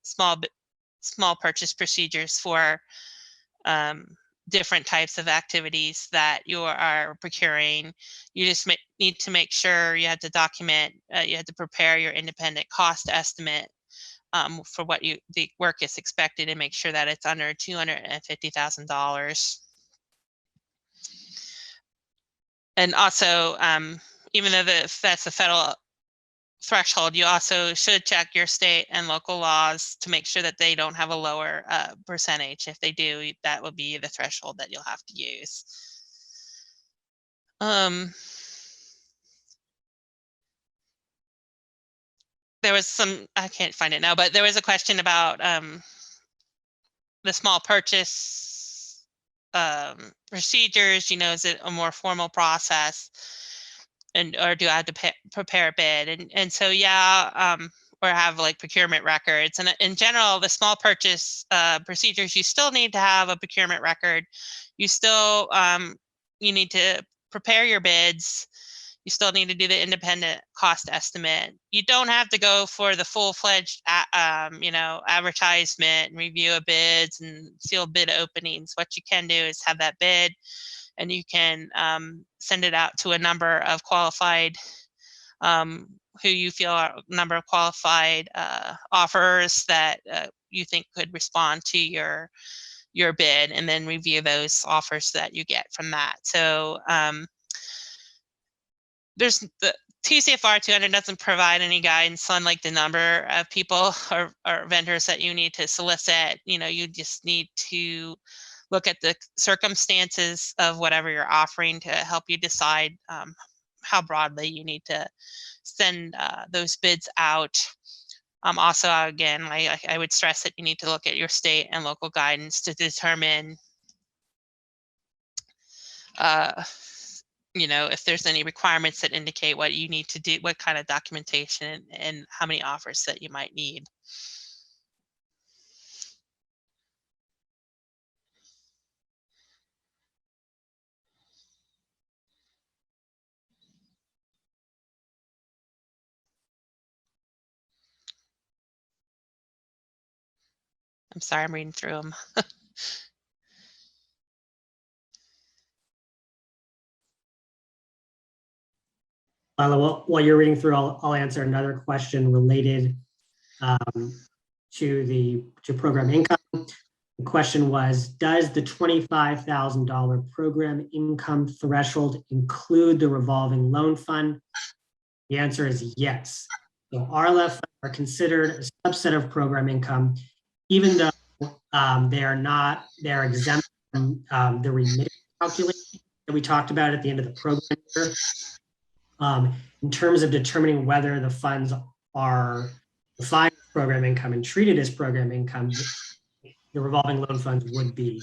small purchase procedures for different types of activities that you are procuring. You just need to make sure you have to document, you have to prepare your independent cost estimate for what the work is expected, and make sure that it's under $250,000. And also, even though that's a threshold, you also should check your state and local laws to make sure that they don't have a lower percentage. If they do, that will be the threshold that you'll have to use. There was some, I can't find it now, but there was a question about the small purchase procedures. Is it a more formal process, or do I have to prepare a bid? And so, yeah, or have like procurement records. And in general, the small purchase procedures, you still need to have a procurement record. You still, you need to prepare your bids. You still need to do the independent cost estimate. You don't have to go for the full-fledged, advertisement and review of bids and seal bid openings. What you can do is have that bid, and you can send it out to a number of qualified, who you feel are a number of qualified offers that you think could respond to your bid, and then review those offers that you get from that. So there's the TCFR 200 doesn't provide any guidance on like the number of people or vendors that you need to solicit. You just need to look at the circumstances of whatever you're offering to help you decide how broadly you need to send those bids out. Also, again, I would stress that you need to look at your state and local guidance to determine if there's any requirements that indicate what you need to do, what kind of documentation, and how many offers that you might need. I'm sorry, I'm reading through them. Lila, while you're reading through, I'll answer another question related to program income. The question was, does the $25,000 program income threshold include the revolving loan fund? The answer is yes. So RLF funds are considered a subset of program income, even though they're exempt from the remittance calculation that we talked about at the end of the program year. In terms of determining whether the funds are defined as program income and treated as program income, the revolving loan funds would be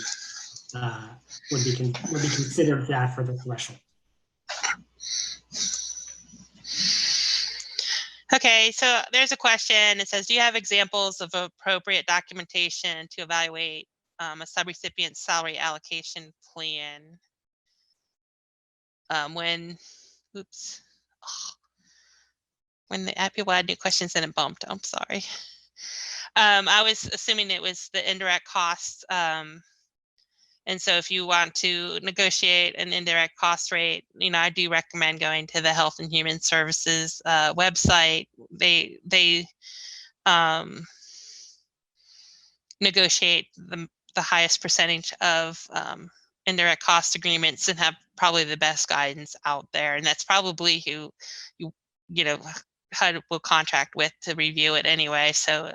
considered that for the threshold. Okay, so there's a question. It says, do you have examples of appropriate documentation to evaluate a subrecipient salary allocation plan? When the people had new questions and it bumped, I'm sorry. I was assuming it was the indirect costs. And so if you want to negotiate an indirect cost rate, I do recommend going to the Health and Human Services website. They negotiate the highest percentage of indirect cost agreements and have probably the best guidance out there. And that's probably who HUD will contract with to review it anyway. So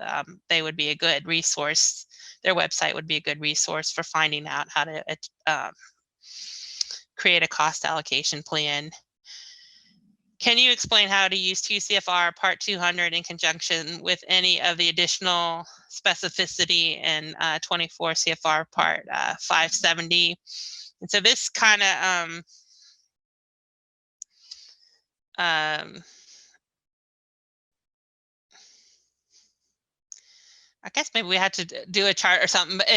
they would be a good resource. Their website would be a good resource for finding out how to create a cost allocation plan. Can you explain how to use TCFR Part 200 in conjunction with any of the additional specificity in 24 CFR Part 570? And so this kind of I guess maybe we had to do a chart or something, but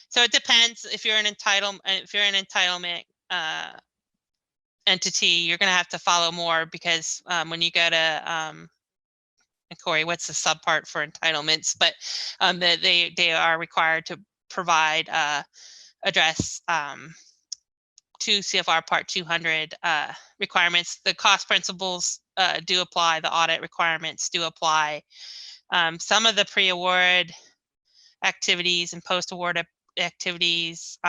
so it depends. If you're an entitlement entity, you're going to have to follow more, because when you go to Corey, what's the subpart for entitlements? But they are required to provide address to CFR Part 200 requirements. The cost principles do apply. The audit requirements do apply. Some of the pre-award activities and post-award activities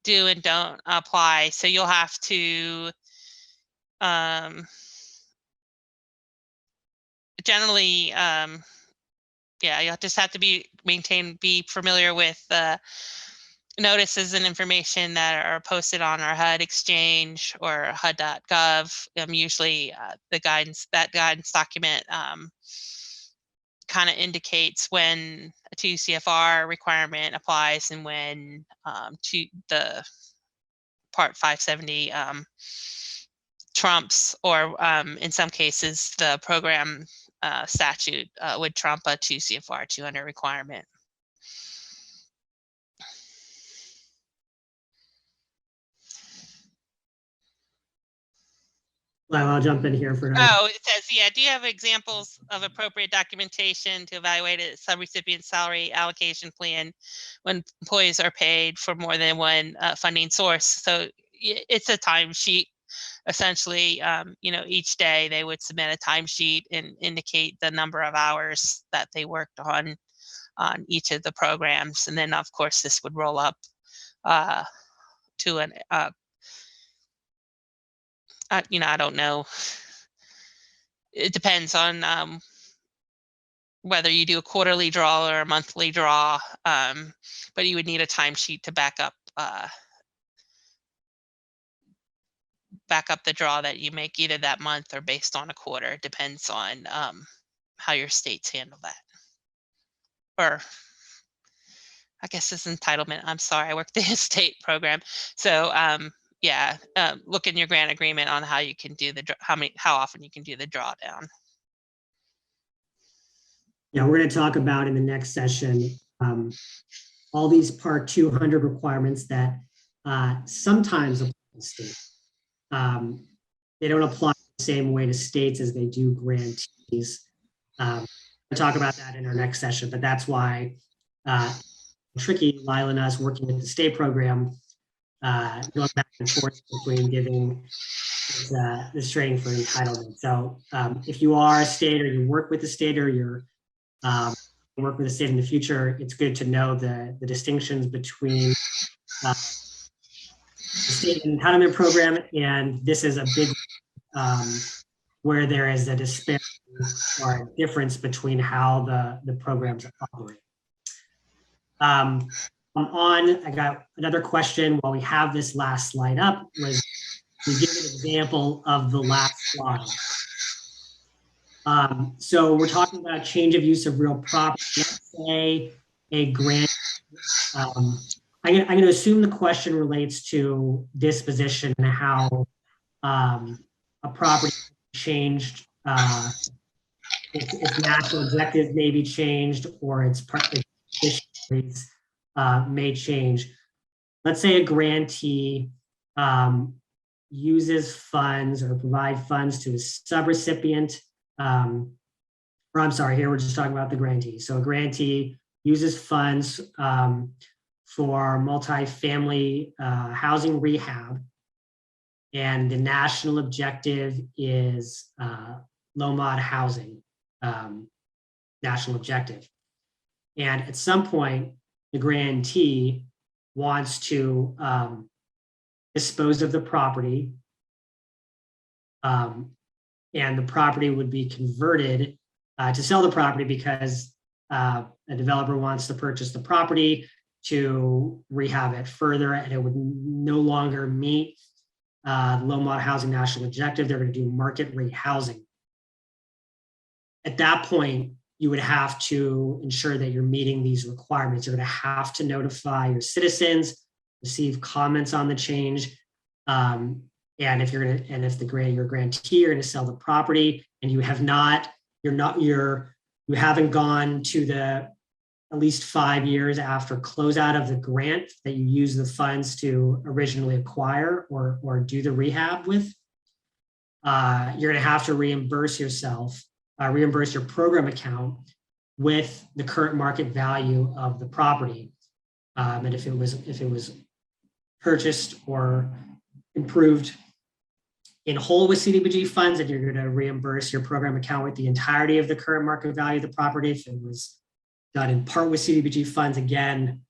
do and don't apply. So you'll have to generally, yeah, you just have to be familiar with notices and information that are posted on our HUD exchange or HUD.gov. Usually that guidance document kind of indicates when a 2 CFR requirement applies and when to the Part 570 trumps, or in some cases the program statute would trump a 2 CFR 200 requirement. Well, I'll jump in here for another. Oh, it says, yeah, do you have examples of appropriate documentation to evaluate a subrecipient salary allocation plan when employees are paid for more than one funding source? So it's a timesheet. Essentially, each day they would submit a timesheet and indicate the number of hours that they worked on each of the programs. And then, of course, this would roll up to an, I don't know. It depends on whether you do a quarterly draw or a monthly draw, but you would need a timesheet to back up the draw that you make either that month or based on a quarter. It depends on how your states handle that. Or I guess it's entitlement. I'm sorry, I work the state program. So yeah, look in your grant agreement on how you can do how often you can do the drawdown. Yeah, we're going to talk about in the next session all these Part 200 requirements that sometimes apply to states. They don't apply the same way to states as they do grantees. We'll talk about that in our next session, but that's why tricky, Lila and us working with the state program, going back and forth between giving this training for entitlement. So if you are a state or you work with the state or you're work with the state in the future, it's good to know the distinctions between the state entitlement program, and this is a big where there is a disparity or a difference between how the programs operate. I got another question while we have this last slide up, was to give an example of the last slide. So we're talking about change of use of real property. Let's say a grant. I'm going to assume the question relates to disposition and how a property changed, its natural objective may be changed, or its conditions may change. Let's say a grantee uses funds or provide funds to a subrecipient. Or I'm sorry, here we're just talking about the grantee. So a grantee uses funds for multifamily housing rehab, and the national objective is low mod housing, national objective. And at some point, the grantee wants to dispose of the property, and the property would be converted to sell the property because a developer wants to purchase the property to rehab it further, and it would no longer meet low mod housing national objective. They're going to do market rate housing. At that point, you would have to ensure that you're meeting these requirements. You're going to have to notify your citizens, receive comments on the change, and if you're going to, and if your grantee are going to sell the property, and you have not, you haven't gone to the at least 5 years after closeout of the grant that you use the funds to originally acquire or do the rehab with, you're going to have to reimburse yourself, reimburse your program account with the current market value of the property. And if it was purchased or improved in whole with CDBG funds, and you're going to reimburse your program account with the entirety of the current market value of the property. If it was done in part with CDBG funds, again,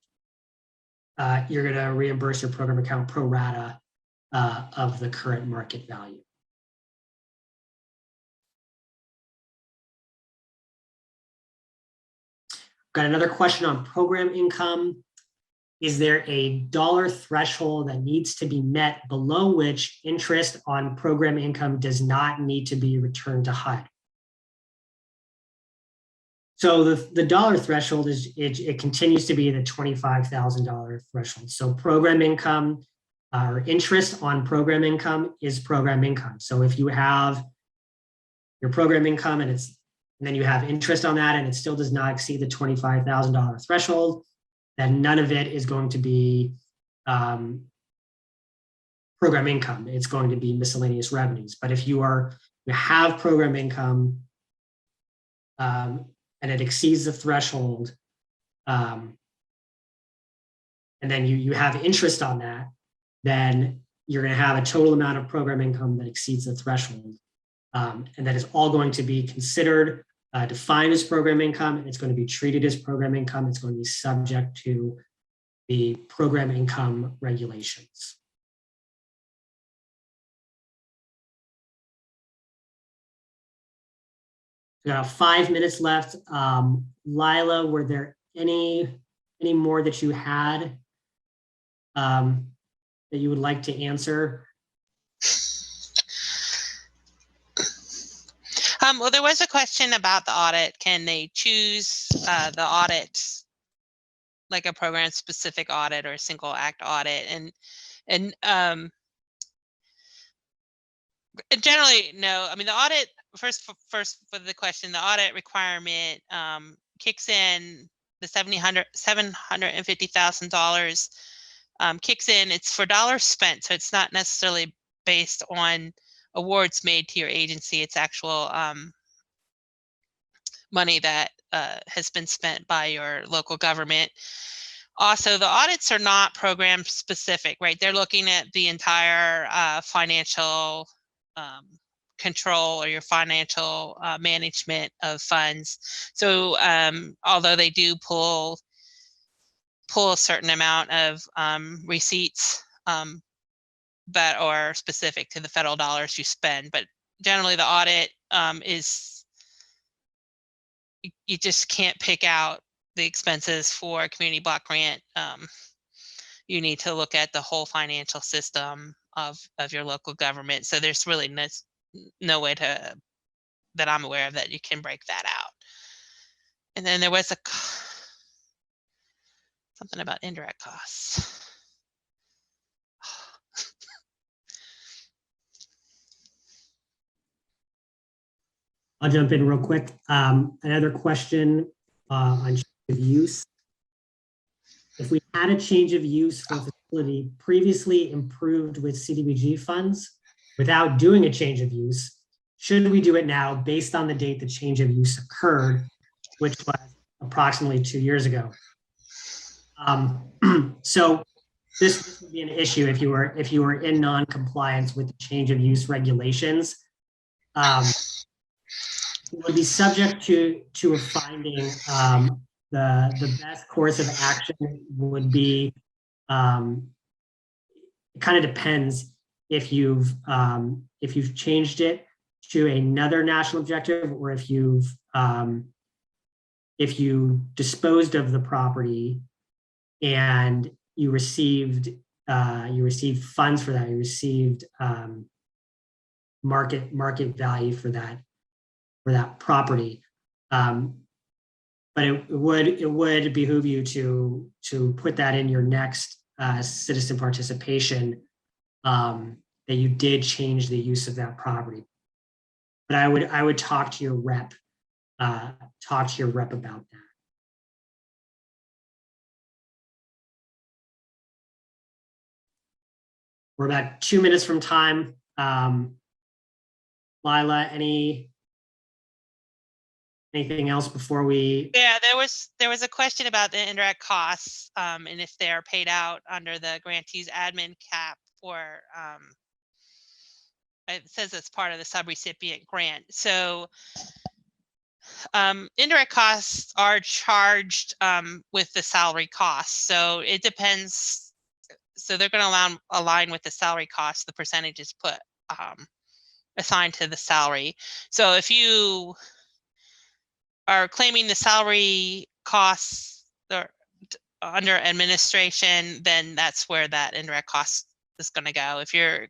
you're going to reimburse your program account pro rata of the current market value. Got another question on program income. Is there a dollar threshold that needs to be met below which interest on program income does not need to be returned to HUD? So the dollar threshold is, it continues to be the $25,000 threshold. So program income or interest on program income is program income. So if you have your program income and then you have interest on that and it still does not exceed the $25,000 threshold, then none of it is going to be program income. It's going to be miscellaneous revenues. But if you have program income and it exceeds the threshold, and then you have interest on that, then you're going to have a total amount of program income that exceeds the threshold. And that is all going to be considered, defined as program income, and it's going to be treated as program income. It's going to be subject to the program income regulations. We got 5 minutes left. Lila, were there any more that you had that you would like to answer? Well, there was a question about the audit. Can they choose the audit, like a program specific audit or a single act audit? And generally, no. I mean, the audit, first for the question, the audit requirement kicks in, the $750,000 kicks in. It's for dollars spent, so it's not necessarily based on awards made to your agency. It's actual money that has been spent by your local government. Also, the audits are not program specific, right? They're looking at the entire financial control or your financial management of funds. So although they do pull a certain amount of receipts that are specific to the federal dollars you spend, but generally the audit is, you just can't pick out the expenses for a community block grant. You need to look at the whole financial system of your local government. So there's really no way that I'm aware of that you can break that out. And then there was something about indirect costs. I'll jump in real quick. Another question on change of use. If we had a change of use for a facility previously improved with CDBG funds without doing a change of use, should we do it now based on the date the change of use occurred, which was approximately 2 years ago? So this would be an issue if you were in non-compliance with the change of use regulations. It would be subject to a finding. The best course of action would be, it kind of depends if you've changed it to another national objective, or if you disposed of the property and you received funds for that, you received market value for that property. But it would behoove you to put that in your next citizen participation, that you did change the use of that property. But I would talk to your rep about that. We're about 2 minutes from time. Lila, anything else before we? Yeah, there was a question about the indirect costs, and if they're paid out under the grantee's admin cap, or it says it's part of the subrecipient grant. So indirect costs are charged with the salary costs. So it depends. So they're going to align with the salary costs, the percentages put assigned to the salary. So if you are claiming the salary costs or under administration, then that's where that indirect cost is going to go. If you're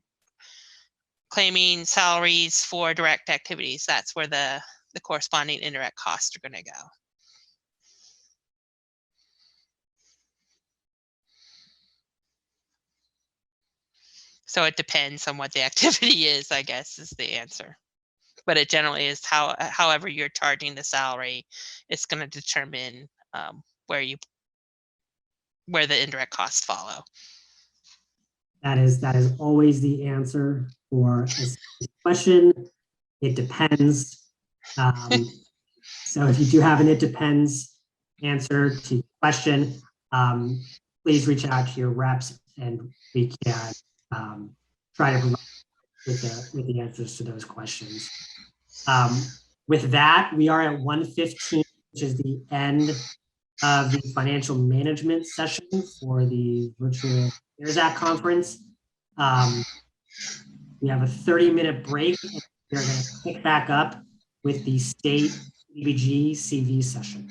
claiming salaries for direct activities, that's where the corresponding indirect costs are going to go. So it depends on what the activity is, I guess, is the answer. But it generally is however you're charging the salary, it's going to determine where the indirect costs follow. That is always the answer for this question. It depends. So if you do have an "it depends" answer to your question, please reach out to your reps and we can try to provide with the answers to those questions. With that, we are at 1:15, which is the end of the financial management session for the virtual CARES Act conference. We have a 30-minute break, and we're going to pick back up with the state CDBG-CV session.